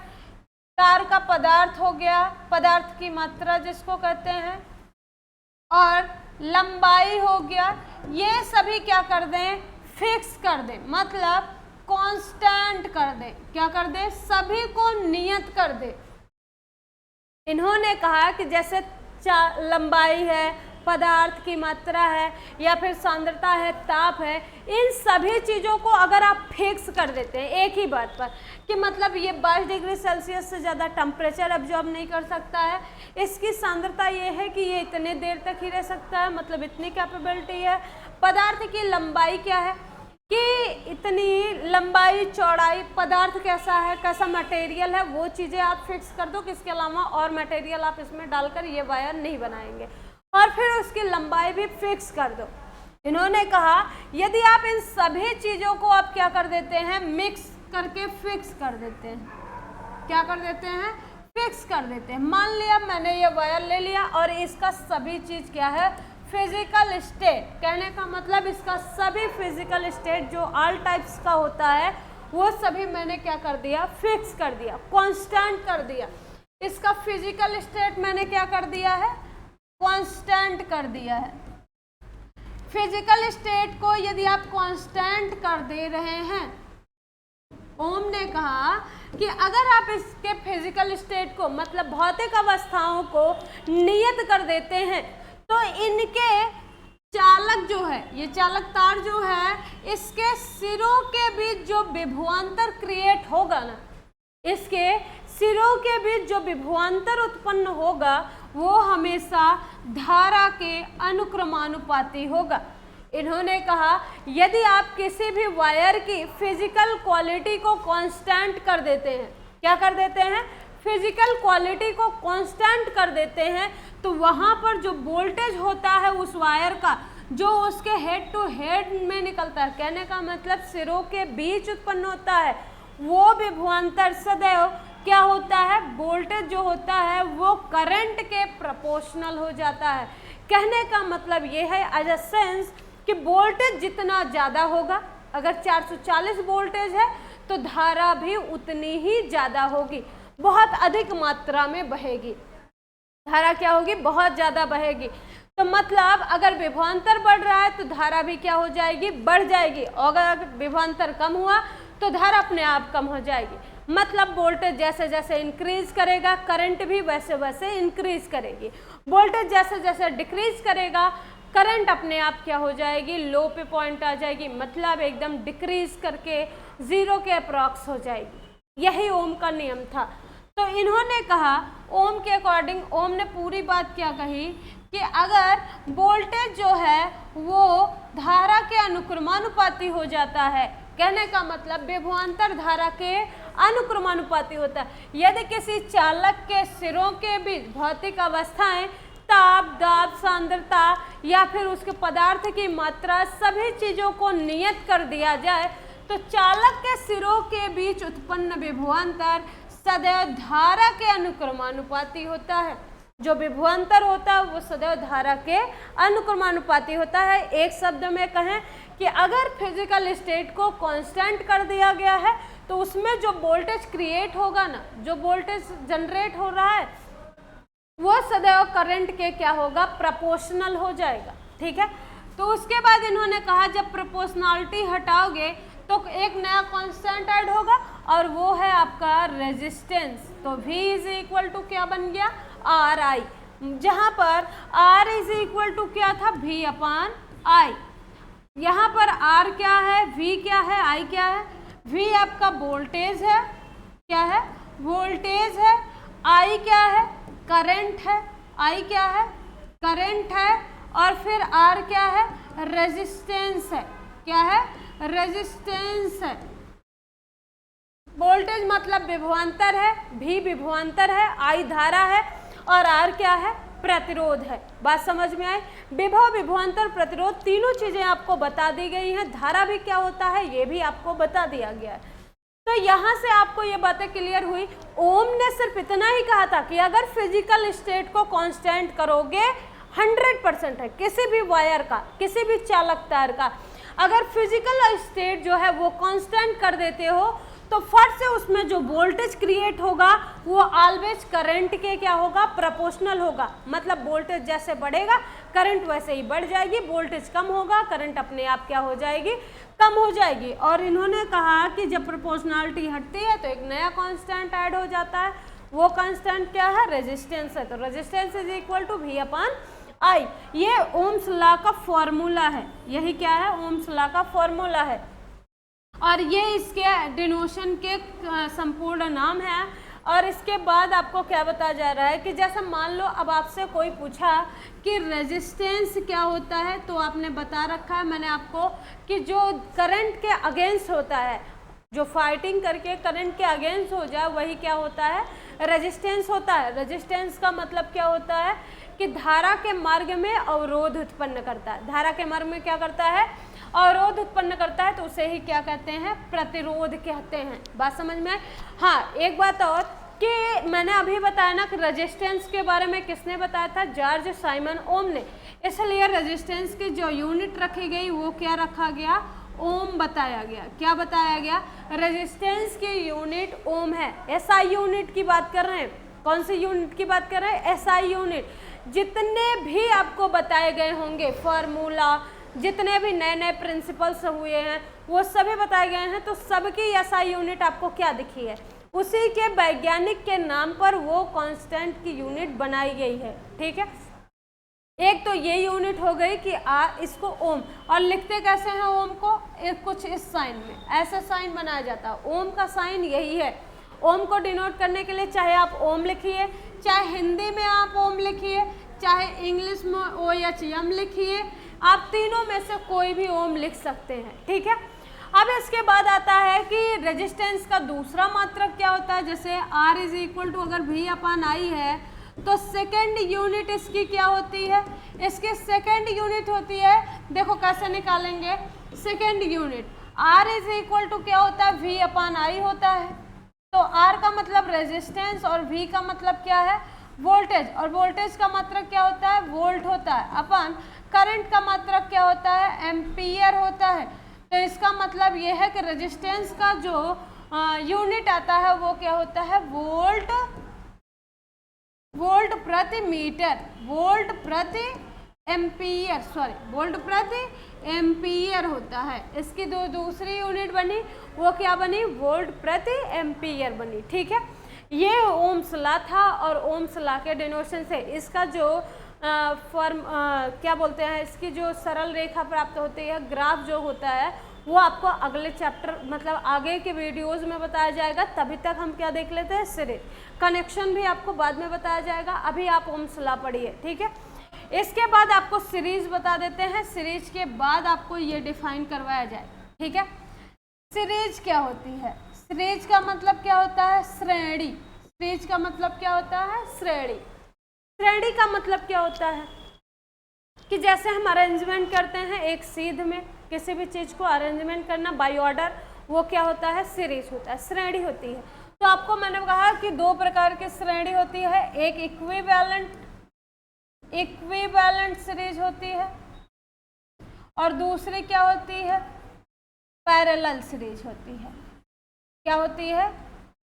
तार का पदार्थ हो गया, पदार्थ की मात्रा जिसको कहते हैं, और लंबाई हो गया, ये सभी क्या कर दें? फिक्स कर दें, मतलब कांस्टेंट कर दें। क्या कर दें? सभी को नियत कर दें। इन्होंने कहा कि जैसे लंबाई है, पदार्थ की मात्रा है, या फिर सांद्रता है, ताप है, इन सभी चीज़ों को अगर आप फिक्स कर देते हैं एक ही बात पर कि मतलब ये 22 डिग्री सेल्सियस से ज़्यादा टेम्परेचर अब्जॉर्ब नहीं कर सकता है, इसकी सांद्रता ये है कि ये इतने देर तक ही रह सकता है, मतलब इतनी कैपेबिलिटी है, पदार्थ की लंबाई क्या है कि इतनी लंबाई चौड़ाई, पदार्थ कैसा है, कैसा मटेरियल है, वो चीज़ें आप फिक्स कर दो। किसके अलावा और मटेरियल आप इसमें डालकर ये वायर नहीं बनाएंगे, और फिर उसकी लंबाई भी फिक्स कर दो। इन्होंने कहा यदि आप इन सभी चीज़ों को आप क्या कर देते हैं? मिक्स करके फिक्स कर देते हैं। क्या कर देते हैं? फिक्स कर देते हैं। मान लिया मैंने ये वायर ले लिया और इसका सभी चीज़ क्या है? Physical state. कहने का मतलब इसका सभी फिजिकल स्टेट जो ऑल टाइप्स का होता है वो सभी मैंने क्या कर दिया? फिक्स कर दिया, कांस्टेंट कर दिया। इसका फिजिकल स्टेट मैंने क्या कर दिया है? कांस्टेंट कर दिया है। फिजिकल स्टेट को यदि आप कांस्टेंट कर दे रहे हैं, ओम ने कहा कि अगर आप इसके फिजिकल स्टेट को मतलब भौतिक अवस्थाओं को नियत कर देते हैं तो इनके चालक जो है, ये चालक तार जो है, इसके सिरों के बीच जो विभवांतर क्रिएट होगा ना, इसके सिरों के बीच जो विभवांतर उत्पन्न होगा वो हमेशा धारा के अनुक्रमानुपाती होगा। इन्होंने कहा यदि आप किसी भी वायर की फिजिकल क्वालिटी को कांस्टेंट कर देते हैं, क्या कर देते हैं? फिजिकल क्वालिटी को कांस्टेंट कर देते हैं, तो वहाँ पर जो वोल्टेज होता है उस वायर का, जो उसके हेड टू हेड में निकलता है, कहने का मतलब सिरों के बीच उत्पन्न होता है, वो विभवांतर सदैव क्या होता है? वोल्टेज जो होता है वो करंट के प्रोपोर्शनल हो जाता है। कहने का मतलब ये है एज अ सेंस कि वोल्टेज जितना ज़्यादा होगा, अगर 440 वोल्टेज है तो धारा भी उतनी ही ज़्यादा होगी, बहुत अधिक मात्रा में बहेगी। धारा क्या होगी? बहुत ज़्यादा बहेगी। तो मतलब अगर विभवांतर बढ़ रहा है तो धारा भी क्या हो जाएगी? बढ़ जाएगी, और अगर विभवांतर कम हुआ तो धारा अपने आप कम हो जाएगी। मतलब वोल्टेज जैसे जैसे इंक्रीज करेगा करंट भी वैसे वैसे इंक्रीज करेगी। वोल्टेज जैसे जैसे डिक्रीज करेगा करंट अपने आप क्या हो जाएगी? लो पे पॉइंट आ जाएगी, मतलब एकदम डिक्रीज करके जीरो के अप्रॉक्स हो जाएगी। यही ओम का नियम था। तो इन्होंने कहा ओम के अकॉर्डिंग, ओम ने पूरी बात क्या कही कि अगर वोल्टेज जो है वो धारा के अनुक्रमानुपाती हो जाता है, कहने का मतलब विभवांतर धारा के अनुक्रमानुपाती होता है। यदि किसी चालक के सिरों के बीच भौतिक अवस्थाएं, ताप, दाब, सांद्रता या फिर उसके पदार्थ की मात्रा, सभी चीज़ों को नियत कर दिया जाए तो चालक के सिरों के बीच उत्पन्न विभवांतर सदैव धारा के अनुक्रमानुपाती होता है। जो विभवांतर होता है वो सदैव धारा के अनुक्रमानुपाती होता है। एक शब्द में कहें कि अगर फिजिकल स्टेट को कांस्टेंट कर दिया गया है तो उसमें जो वोल्टेज क्रिएट होगा ना, जो वोल्टेज जनरेट हो रहा है वो सदैव करंट के क्या होगा, प्रोपोर्शनल हो जाएगा। ठीक है, तो उसके बाद इन्होंने कहा जब प्रोपोर्शनलिटी हटाओगे तो एक नया कांस्टेंट ऐड होगा और वो है आपका रेजिस्टेंस। तो V इज इक्वल टू क्या बन गया, आर आई, जहाँ पर R इज इक्वल टू क्या था, V अपान आई। यहाँ पर R क्या है, V क्या है, I क्या है। V आपका वोल्टेज है, क्या है, वोल्टेज है। I क्या है, करंट है। I क्या है, करंट है। और फिर R क्या है, रेजिस्टेंस है। क्या है, रेजिस्टेंस है। वोल्टेज मतलब विभवांतर है, V विभवांतर है, I धारा है और R क्या है, प्रतिरोध है। बात समझ में आई। विभव, विभवांतर, प्रतिरोध तीनों चीजें आपको बता दी गई हैं। धारा भी क्या होता है ये भी आपको बता दिया गया है। तो यहाँ से आपको ये बातें क्लियर हुई। ओम ने सिर्फ इतना ही कहा था कि अगर फिजिकल स्टेट को कांस्टेंट करोगे 100% है, किसी भी वायर का, किसी भी चालक तार का अगर फिजिकल स्टेट जो है वो कांस्टेंट कर देते हो तो फट से उसमें जो वोल्टेज क्रिएट होगा वो ऑलवेज करंट के क्या होगा, प्रोपोर्शनल होगा। मतलब वोल्टेज जैसे बढ़ेगा करंट वैसे ही बढ़ जाएगी, वोल्टेज कम होगा करंट अपने आप क्या हो जाएगी, कम हो जाएगी। और इन्होंने कहा कि जब प्रोपोर्शनलिटी हटती है तो एक नया कांस्टेंट ऐड हो जाता है। वो कांस्टेंट क्या है, रेजिस्टेंस है। तो resistance is equal to V upon I. ये ओम्स लॉ का फॉर्मूला है। यही क्या है, ओम्स लॉ का फॉर्मूला है और ये इसके डिनोशन के संपूर्ण नाम है। और इसके बाद आपको क्या बताया जा रहा है कि जैसा मान लो अब आपसे कोई पूछा कि रेजिस्टेंस क्या होता है तो आपने बता रखा है मैंने आपको कि जो करंट के अगेंस्ट होता है, जो फाइटिंग करके करंट के अगेंस्ट हो जाए वही क्या होता है, रेजिस्टेंस होता है। रेजिस्टेंस का मतलब क्या होता है कि धारा के मार्ग में अवरोध उत्पन्न करता है। धारा के मार्ग में क्या करता है, अवरोध उत्पन्न करता है, तो उसे ही क्या कहते हैं, प्रतिरोध कहते हैं। बात समझ में आए। हाँ, एक बात और कि मैंने अभी बताया ना कि रेजिस्टेंस के बारे में किसने बताया था, जॉर्ज साइमन ओम ने। इसलिए रेजिस्टेंस की जो यूनिट रखी गई वो क्या रखा गया, ओम बताया गया। क्या बताया गया, रेजिस्टेंस की यूनिट ओम है। एसआई यूनिट की बात कर रहे हैं। कौन सी यूनिट की बात कर रहे हैं, एसआई यूनिट। जितने भी आपको बताए गए होंगे फॉर्मूला, जितने भी नए नए प्रिंसिपल्स हुए हैं वो सभी बताए गए हैं, तो सबकी एसआई यूनिट आपको क्या दिखी है, उसी के वैज्ञानिक के नाम पर वो कांस्टेंट की यूनिट बनाई गई है। ठीक है, एक तो ये यूनिट हो गई कि इसको ओम, और लिखते कैसे हैं ओम को, कुछ इस साइन में, ऐसा साइन बनाया जाता है। ओम का साइन यही है। ओम को डिनोट करने के लिए चाहे आप ओम लिखिए, चाहे हिंदी में आप ओम लिखिए, चाहे इंग्लिश में OHM लिखिए, आप तीनों में से कोई भी ओम लिख सकते हैं। ठीक है, अब इसके बाद आता है कि रेजिस्टेंस का दूसरा मात्रक क्या होता है। जैसे R इज इक्वल टू अगर V अपान आई है तो सेकेंड यूनिट इसकी क्या होती है, इसकी सेकेंड यूनिट होती है, देखो कैसे निकालेंगे, second unit R is equal to क्या होता है, V अपान आई होता है। तो R का मतलब रेजिस्टेंस और V का मतलब क्या है, वोल्टेज, और वोल्टेज का मात्रक क्या होता है, वोल्ट होता है, अपन करंट का मात्रक क्या होता है, एम्पियर होता है। तो इसका मतलब ये है कि रेजिस्टेंस का जो यूनिट आता है वो क्या होता है, वोल्ट प्रति मीटर, वोल्ट प्रति एम्पियर, सॉरी वोल्ट प्रति एम्पियर होता है। इसकी दूसरी यूनिट बनी वो क्या बनी, वोल्ट प्रति एम्पियर बनी। ठीक है, ये ओम्स लॉ था और ओम्स लॉ के डिनोशन से इसका जो क्या बोलते हैं, इसकी जो सरल रेखा प्राप्त होती है, ग्राफ जो होता है वो आपको अगले चैप्टर मतलब आगे के वीडियोस में बताया जाएगा। तभी तक हम क्या देख लेते हैं, सीरीज कनेक्शन भी आपको बाद में बताया जाएगा। अभी आप ओम्स लॉ पढ़िए। ठीक है, इसके बाद आपको सीरीज बता देते हैं, सीरीज के बाद आपको ये डिफाइन करवाया जाए। ठीक है, सीरीज क्या होती है, सीरीज का मतलब क्या होता है, श्रेणी। सीरीज का मतलब क्या होता है, श्रेणी। श्रेणी का मतलब क्या होता है कि जैसे हम अरेंजमेंट करते हैं एक सीध में, किसी भी चीज़ को अरेंजमेंट करना बाय ऑर्डर, वो क्या होता है, सीरीज होता है, श्रेणी होती है। तो आपको मैंने कहा कि दो प्रकार की श्रेणी होती है, एक इक्विवेलेंट इक्विवेलेंट सीरीज होती है और दूसरी क्या होती है, पैरेलल सीरीज होती है। क्या होती है,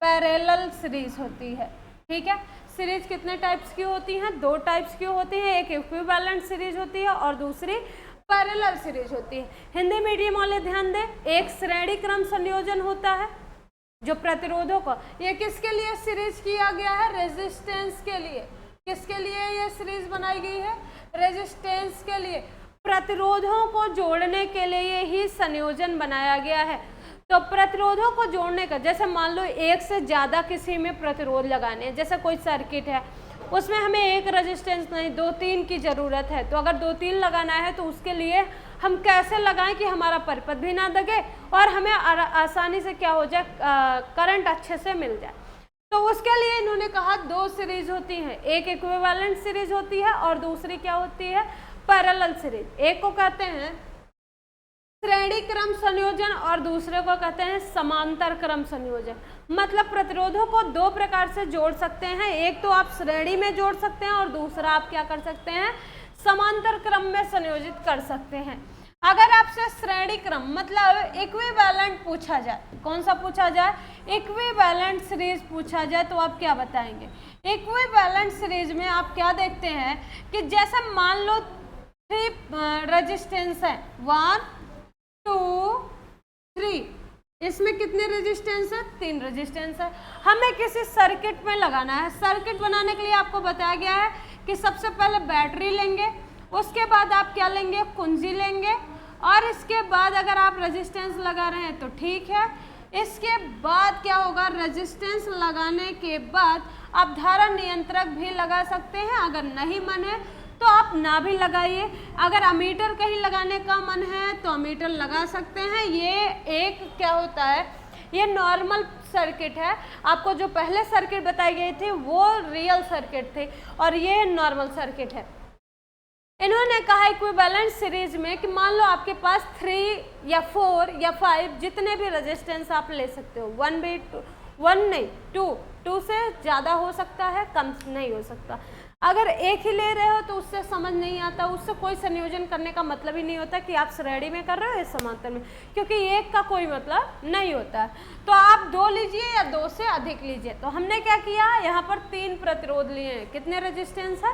पैरेलल सीरीज होती है। ठीक है, सीरीज कितने टाइप्स की होती हैं, दो टाइप्स की होती हैं, एक इक्विवेलेंट सीरीज होती है और दूसरी पैरेलल सीरीज होती है। हिंदी मीडियम वाले ध्यान दें, एक श्रेणी क्रम संयोजन होता है जो प्रतिरोधों को, ये किसके लिए सीरीज किया गया है, रेजिस्टेंस के लिए। किसके लिए ये सीरीज बनाई गई है, रेजिस्टेंस के लिए, प्रतिरोधों को जोड़ने के लिए ही संयोजन बनाया गया है। तो प्रतिरोधों को जोड़ने का, जैसे मान लो एक से ज़्यादा किसी में प्रतिरोध लगाने हैं, जैसे कोई सर्किट है उसमें हमें एक रेजिस्टेंस नहीं 2-3 की ज़रूरत है, तो अगर 2-3 लगाना है तो उसके लिए हम कैसे लगाएं कि हमारा परिपथ भी ना दगे और हमें आसानी से क्या हो जाए, करंट अच्छे से मिल जाए। तो उसके लिए इन्होंने कहा दो सीरीज होती हैं, एक इक्विवेलेंट सीरीज होती है और दूसरी क्या होती है, पैरेलल सीरीज। एक को कहते हैं श्रेणी क्रम संयोजन और दूसरे को कहते हैं समांतर क्रम संयोजन। मतलब प्रतिरोधों को दो प्रकार से जोड़ सकते हैं, एक तो आप श्रेणी में जोड़ सकते हैं और दूसरा आप क्या कर सकते हैं, समांतर क्रम में संयोजित कर सकते हैं। अगर आपसे श्रेणी क्रम मतलब इक्विवेलेंट पूछा जाए, कौन सा पूछा जाए, इक्विवेलेंट सीरीज पूछा जाए, तो आप क्या बताएंगे। इक्विवेलेंट सीरीज में आप क्या देखते हैं कि जैसे मान लो 3 रेजिस्टेंस है, 1 2 3, इसमें कितने रेजिस्टेंस है, 3 रेजिस्टेंस है। हमें किसी सर्किट में लगाना है, सर्किट बनाने के लिए आपको बताया गया है कि सबसे पहले बैटरी लेंगे, उसके बाद आप क्या लेंगे, कुंजी लेंगे और इसके बाद अगर आप रेजिस्टेंस लगा रहे हैं तो ठीक है। इसके बाद क्या होगा, रेजिस्टेंस लगाने के बाद आप धारा नियंत्रक भी लगा सकते हैं, अगर नहीं मन है तो आप ना भी लगाइए। अगर अमीटर कहीं लगाने का मन है तो अमीटर लगा सकते हैं। ये एक क्या होता है, ये नॉर्मल सर्किट है। आपको जो पहले सर्किट बताई गई थी वो रियल सर्किट थी और ये नॉर्मल सर्किट है। इन्होंने कहा इक्विवेलेंट सीरीज में कि मान लो आपके पास 3 या 4 या 5 जितने भी रेजिस्टेंस आप ले सकते हो, 1 भी 1 नहीं 2 से ज़्यादा हो सकता है, कम नहीं हो सकता। अगर एक ही ले रहे हो तो उससे समझ नहीं आता, उससे कोई संयोजन करने का मतलब ही नहीं होता कि आप श्रेणी में कर रहे हो या समांतर में, क्योंकि एक का कोई मतलब नहीं होता है। तो आप 2 लीजिए या 2 से अधिक लीजिए। तो हमने क्या किया, यहाँ पर 3 प्रतिरोध लिए हैं। कितने रेजिस्टेंस है,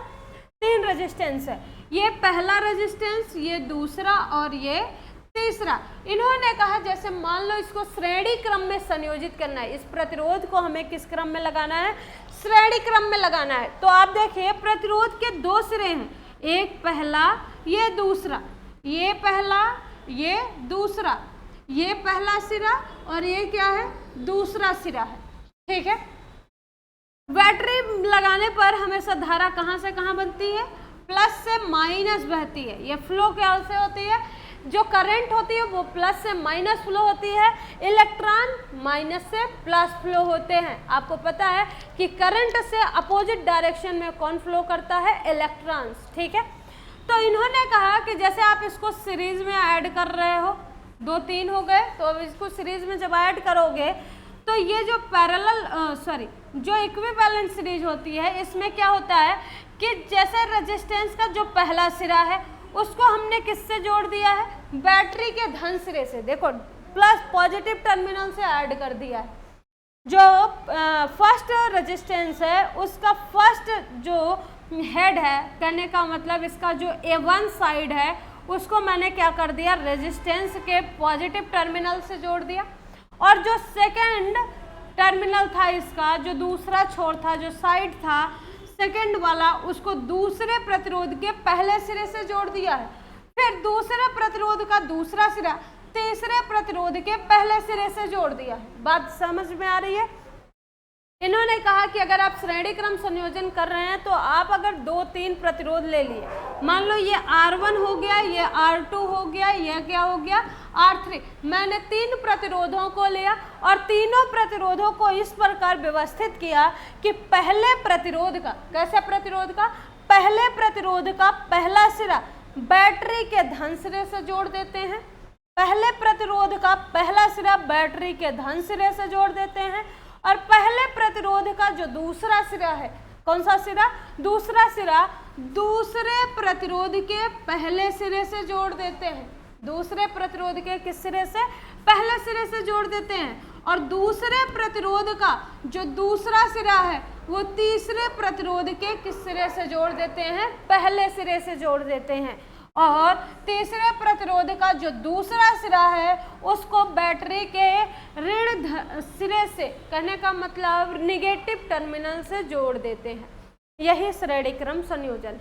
3 रेजिस्टेंस है। ये पहला रेजिस्टेंस, ये दूसरा और ये तीसरा। इन्होंने कहा जैसे मान लो इसको श्रेणी क्रम में संयोजित करना है, इस प्रतिरोध को हमें किस क्रम में लगाना है, श्रेणी क्रम में लगाना है। तो आप देखिए प्रतिरोध के 2 सिरे हैं, एक पहला, ये दूसरा, ये पहला, ये दूसरा, ये पहला सिरा और ये क्या है, दूसरा सिरा है। ठीक है, बैटरी लगाने पर हमेशा धारा कहाँ से कहाँ बनती है, प्लस से माइनस बहती है। ये फ्लो क्या से होती है, जो करंट होती है वो प्लस से माइनस फ्लो होती है, इलेक्ट्रॉन माइनस से प्लस फ्लो होते हैं। आपको पता है कि करंट से अपोजिट डायरेक्शन में कौन फ्लो करता है, इलेक्ट्रॉन्स। ठीक है, तो इन्होंने कहा कि जैसे आप इसको सीरीज में ऐड कर रहे हो, 2-3 हो गए, तो अब इसको सीरीज में जब ऐड करोगे तो ये जो जो इक्विवेलेंट सीरीज होती है, इसमें क्या होता है कि जैसे रेजिस्टेंस का जो पहला सिरा है उसको हमने किससे जोड़ दिया है, बैटरी के धन सिरे से। देखो प्लस पॉजिटिव टर्मिनल से ऐड कर दिया है। जो फर्स्ट रेजिस्टेंस है उसका फर्स्ट जो हेड है, कहने का मतलब इसका जो A1 साइड है उसको मैंने क्या कर दिया, रेजिस्टेंस के पॉजिटिव टर्मिनल से जोड़ दिया। और जो सेकेंड टर्मिनल था इसका, जो दूसरा छोर था, जो साइड था सेकेंड वाला, उसको दूसरे प्रतिरोध के पहले सिरे से जोड़ दिया है। फिर दूसरे प्रतिरोध का दूसरा सिरा तीसरे प्रतिरोध के पहले सिरे से जोड़ दिया है। बात समझ में आ रही है। इन्होंने कहा कि अगर आप श्रेणी क्रम संयोजन कर रहे हैं तो आप अगर 2-3 प्रतिरोध ले लिए, मान लो ये R1 हो गया, ये R2 हो गया, ये क्या हो गया, R3, मैंने 3 प्रतिरोधों को लिया और तीनों प्रतिरोधों को इस प्रकार व्यवस्थित किया कि पहले प्रतिरोध का, कैसे प्रतिरोध का, पहले प्रतिरोध का पहला सिरा बैटरी के धन सिरे से जोड़ देते हैं, पहले प्रतिरोध का पहला सिरा बैटरी के धन सिरे से जोड़ देते हैं और पहले प्रतिरोध का जो दूसरा सिरा है कौन सा सिरा? दूसरा सिरा दूसरे प्रतिरोध के पहले सिरे से जोड़ देते हैं। दूसरे प्रतिरोध के किस सिरे से? पहले सिरे से जोड़ देते हैं। और दूसरे प्रतिरोध का जो दूसरा सिरा है वो तीसरे प्रतिरोध के किस सिरे से जोड़ देते हैं? पहले सिरे से जोड़ देते हैं। और तीसरे प्रतिरोध का जो दूसरा सिरा है उसको बैटरी के ऋण सिरे से, कहने का मतलब निगेटिव टर्मिनल से जोड़ देते हैं। यही श्रेणी क्रम संयोजन।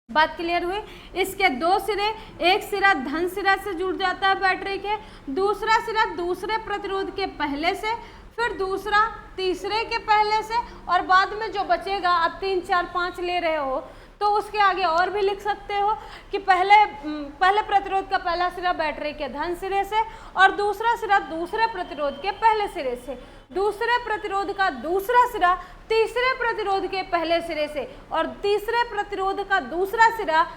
बात क्लियर हुई? इसके दो सिरे, एक सिरा धन सिरा से जुड़ जाता है बैटरी के, दूसरा सिरा दूसरे प्रतिरोध के पहले से, फिर दूसरा तीसरे के पहले से, और बाद में जो बचेगा आप 3, 4, 5 ले रहे हो तो उसके आगे और भी लिख सकते हो कि पहले प्रतिरोध का पहला सिरा बैटरी के धन सिरे से और दूसरा सिरा दूसरे प्रतिरोध के पहले सिरे से, दूसरे प्रतिरोध का दूसरा सिरा तीसरे प्रतिरोध के पहले सिरे से और तीसरे प्रतिरोध का दूसरा सिरा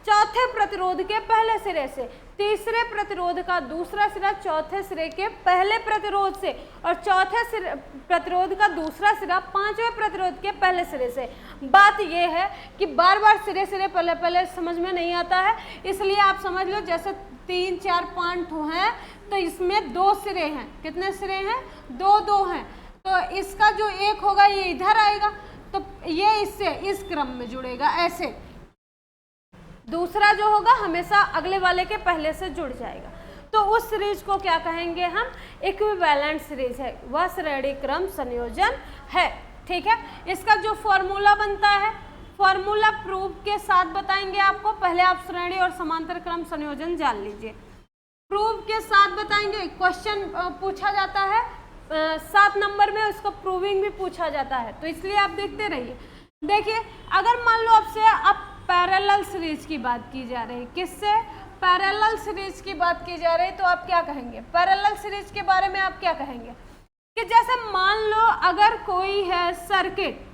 चौथे प्रतिरोध के पहले सिरे से, तीसरे प्रतिरोध का दूसरा सिरा चौथे सिरे के पहले प्रतिरोध से और चौथे प्रतिरोध का दूसरा सिरा पांचवें प्रतिरोध के पहले सिरे से। बात यह है कि बार बार सिरे सिरे पहले पहले समझ में नहीं आता है, इसलिए आप समझ लो जैसे 3, 4, 5 हैं तो इसमें 2 सिरे हैं। कितने सिरे हैं? 2 हैं। तो इसका जो एक होगा ये इधर आएगा तो ये इससे इस क्रम में जुड़ेगा ऐसे। दूसरा जो होगा हमेशा अगले वाले के पहले से जुड़ जाएगा। तो उस सीरीज को क्या कहेंगे हम? इक्विवेलेंट सीरीज है, वह श्रेणी क्रम संयोजन है। ठीक है, इसका जो फॉर्मूला बनता है, फॉर्मूला प्रूफ के साथ बताएंगे आपको। पहले आप श्रेणी और समांतर क्रम संयोजन जान लीजिए, प्रूफ के साथ बताएंगे। क्वेश्चन पूछा जाता है 7 नंबर में, उसको प्रूविंग भी पूछा जाता है, तो इसलिए आप देखते रहिए। देखिए, अगर मान लो आपसे आप पैरेलल सीरीज की बात की जा रही, किससे? पैरेलल सीरीज की बात की जा रही, तो आप क्या कहेंगे? पैरेलल सीरीज के बारे में आप क्या कहेंगे कि जैसे मान लो अगर कोई है सर्किट,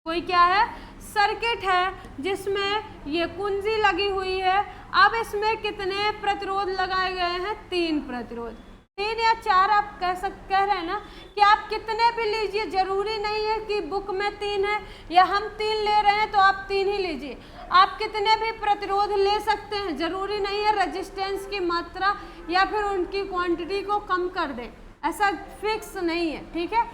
कोई क्या है? सर्किट है जिसमें ये कुंजी लगी हुई है। अब इसमें कितने प्रतिरोध लगाए गए हैं? 3 प्रतिरोध, 3 या 4 आप कह रहे हैं ना कि आप कितने भी लीजिए, जरूरी नहीं है कि बुक में 3 है या हम 3 ले रहे हैं तो आप 3 ही लीजिए। आप कितने भी प्रतिरोध ले सकते हैं, जरूरी नहीं है रेजिस्टेंस की मात्रा या फिर उनकी क्वांटिटी को कम कर दें, ऐसा फिक्स नहीं है। ठीक है,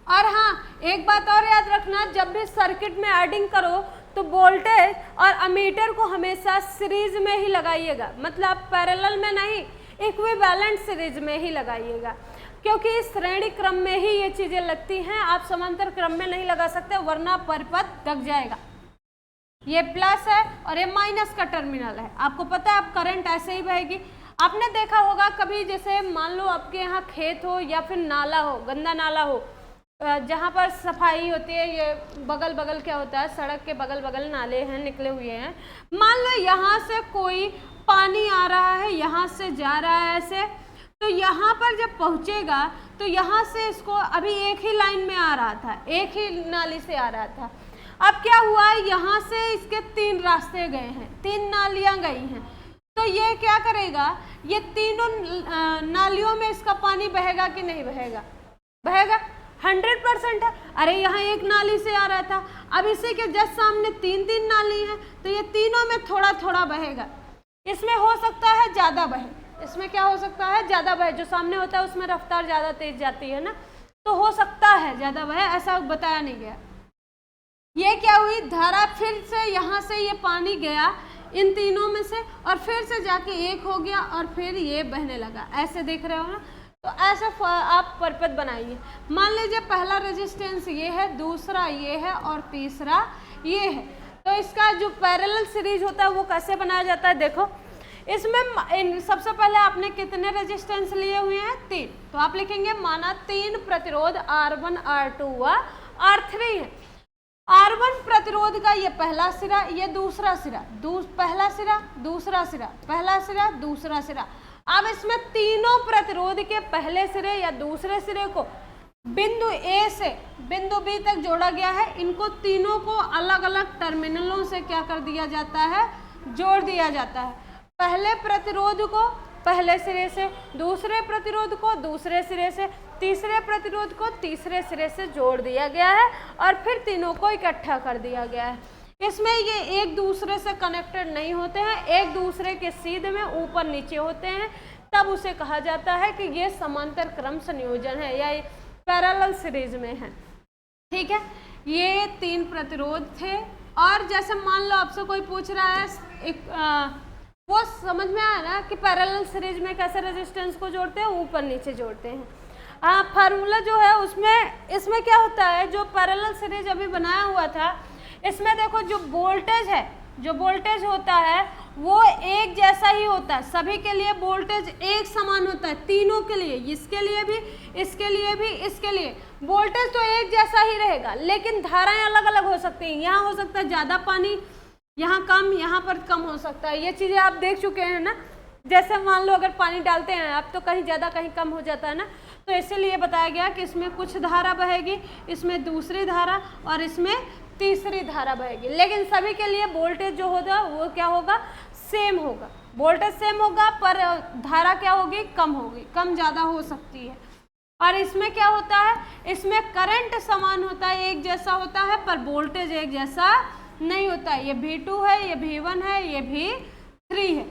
और हाँ एक बात और याद रखना, जब भी सर्किट में एडिंग करो तो वोल्टेज और अमीटर को हमेशा सीरीज में ही लगाइएगा, मतलब पैरेलल में नहीं, इक्विवेलेंट सीरीज में ही लगाइएगा, क्योंकि इस श्रेणी क्रम में ही ये चीजें लगती हैं। आप समांतर क्रम में नहीं लगा सकते वरना परिपथ दब जाएगा। ये प्लस है और ये माइनस का टर्मिनल है, आपको पता है, अब करंट ऐसे ही बहेगी। आपने देखा होगा कभी, जैसे मान लो आपके यहाँ खेत हो या फिर नाला हो, गंदा नाला हो, जहाँ पर सफाई होती है, ये बगल बगल क्या होता है, सड़क के बगल बगल नाले हैं, निकले हुए हैं। मान लो यहाँ से कोई पानी आ रहा है, यहाँ से जा रहा है ऐसे, तो यहाँ पर जब पहुँचेगा तो यहाँ से इसको अभी एक ही लाइन में आ रहा था, एक ही नाली से आ रहा था। अब क्या हुआ, यहाँ से इसके 3 रास्ते गए हैं, 3 नालियाँ गई हैं, तो ये क्या करेगा, ये तीनों नालियों में इसका पानी बहेगा कि नहीं बहेगा? बहेगा, 100% है। अरे यहाँ एक नाली से आ रहा था, अब इसी के जस्ट सामने 3 नाली है, तो ये तीनों में थोड़ा थोड़ा बहेगा। इसमें हो सकता है ज़्यादा बहे, इसमें क्या हो सकता है? ज़्यादा बहे, जो सामने होता है उसमें रफ्तार ज़्यादा तेज जाती है ना, तो हो सकता है ज़्यादा बहे, ऐसा बताया नहीं गया। ये क्या हुई, धारा फिर से यहाँ से ये पानी गया इन तीनों में से और फिर से जाके एक हो गया और फिर ये बहने लगा, ऐसे देख रहे हो ना। तो ऐसे आप परिपथ बनाइए। मान लीजिए पहला रेजिस्टेंस ये है, दूसरा ये है और तीसरा ये है। तो इसका जो पैरेलल सीरीज होता है वो कैसे बनाया जाता है? देखो, इसमें सबसे पहले आपने कितने रेजिस्टेंस लिए हुए हैं? 3। तो आप लिखेंगे माना 3 प्रतिरोध R1, R2 व R3 है। R1 प्रतिरोध का ये पहला सिरा, ये दूसरा सिरा, पहला सिरा, दूसरा सिरा, पहला सिरा, दूसरा सिरा। अब इसमें तीनों प्रतिरोध के पहले सिरे या दूसरे सिरे को बिंदु A से बिंदु B तक जोड़ा गया है। इनको तीनों को अलग अलग टर्मिनलों से क्या कर दिया जाता है? जोड़ दिया जाता है। पहले प्रतिरोध को पहले सिरे से, दूसरे प्रतिरोध को दूसरे सिरे से, तीसरे प्रतिरोध को तीसरे सिरे से जोड़ दिया गया है और फिर तीनों को इकट्ठा कर दिया गया है। इसमें ये एक दूसरे से कनेक्टेड नहीं होते हैं, एक दूसरे के सीध में ऊपर नीचे होते हैं, तब उसे कहा जाता है कि ये समांतर क्रम संयोजन है या पैरेलल सीरीज में है। ठीक है, ये 3 प्रतिरोध थे। और जैसे मान लो आपसे कोई पूछ रहा है वो समझ में आया ना कि पैरेलल सीरीज में कैसे रेजिस्टेंस को जोड़ते हैं, ऊपर नीचे जोड़ते हैं। फार्मूला जो है उसमें इसमें क्या होता है, जो पैरेलल सीरीज अभी बनाया हुआ था इसमें देखो जो वोल्टेज है, जो वोल्टेज होता है वो एक जैसा ही होता है, सभी के लिए वोल्टेज एक समान होता है, तीनों के लिए, इसके लिए भी, इसके लिए भी, इसके लिए वोल्टेज तो एक जैसा ही रहेगा, लेकिन धाराएं अलग अलग हो सकती हैं। यहाँ हो सकता है ज़्यादा पानी, यहाँ कम, यहाँ पर कम हो सकता है। ये चीज़ें आप देख चुके हैं ना, जैसे मान लो अगर पानी डालते हैं आप तो कहीं ज़्यादा कहीं कम हो जाता है ना, तो इसीलिए बताया गया कि इसमें कुछ धारा बहेगी, इसमें दूसरी धारा और इसमें तीसरी धारा बहेगी, लेकिन सभी के लिए वोल्टेज जो होगा वो क्या होगा, सेम होगा। वोल्टेज सेम होगा पर धारा क्या होगी, कम होगी, कम ज़्यादा हो सकती है। और इसमें क्या होता है, इसमें करंट समान होता है, एक जैसा होता है, पर वोल्टेज एक जैसा नहीं होता है। ये V2 है, ये V1 है, ये V3 है।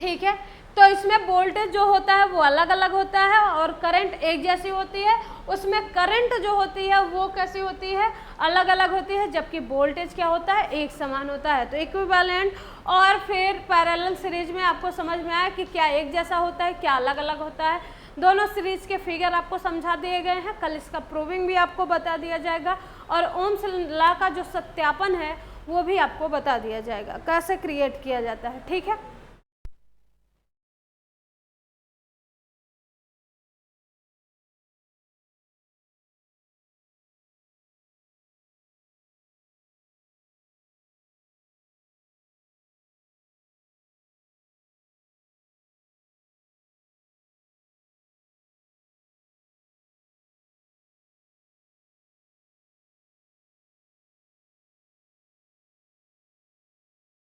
ठीक है, तो इसमें वोल्टेज जो होता है वो अलग अलग होता है और करंट एक जैसी होती है। उसमें करंट जो होती है वो कैसी होती है, अलग अलग होती है, जबकि वोल्टेज क्या होता है, एक समान होता है। तो इक्विवेलेंट और फिर पैरेलल सीरीज में आपको समझ में आया कि क्या एक जैसा होता है, क्या अलग अलग होता है। दोनों सीरीज के फिगर आपको समझा दिए गए हैं, कल इसका प्रूविंग भी आपको बता दिया जाएगा और ओम्स लॉ का जो सत्यापन है वो भी आपको बता दिया जाएगा, कैसे क्रिएट किया जाता है। ठीक है।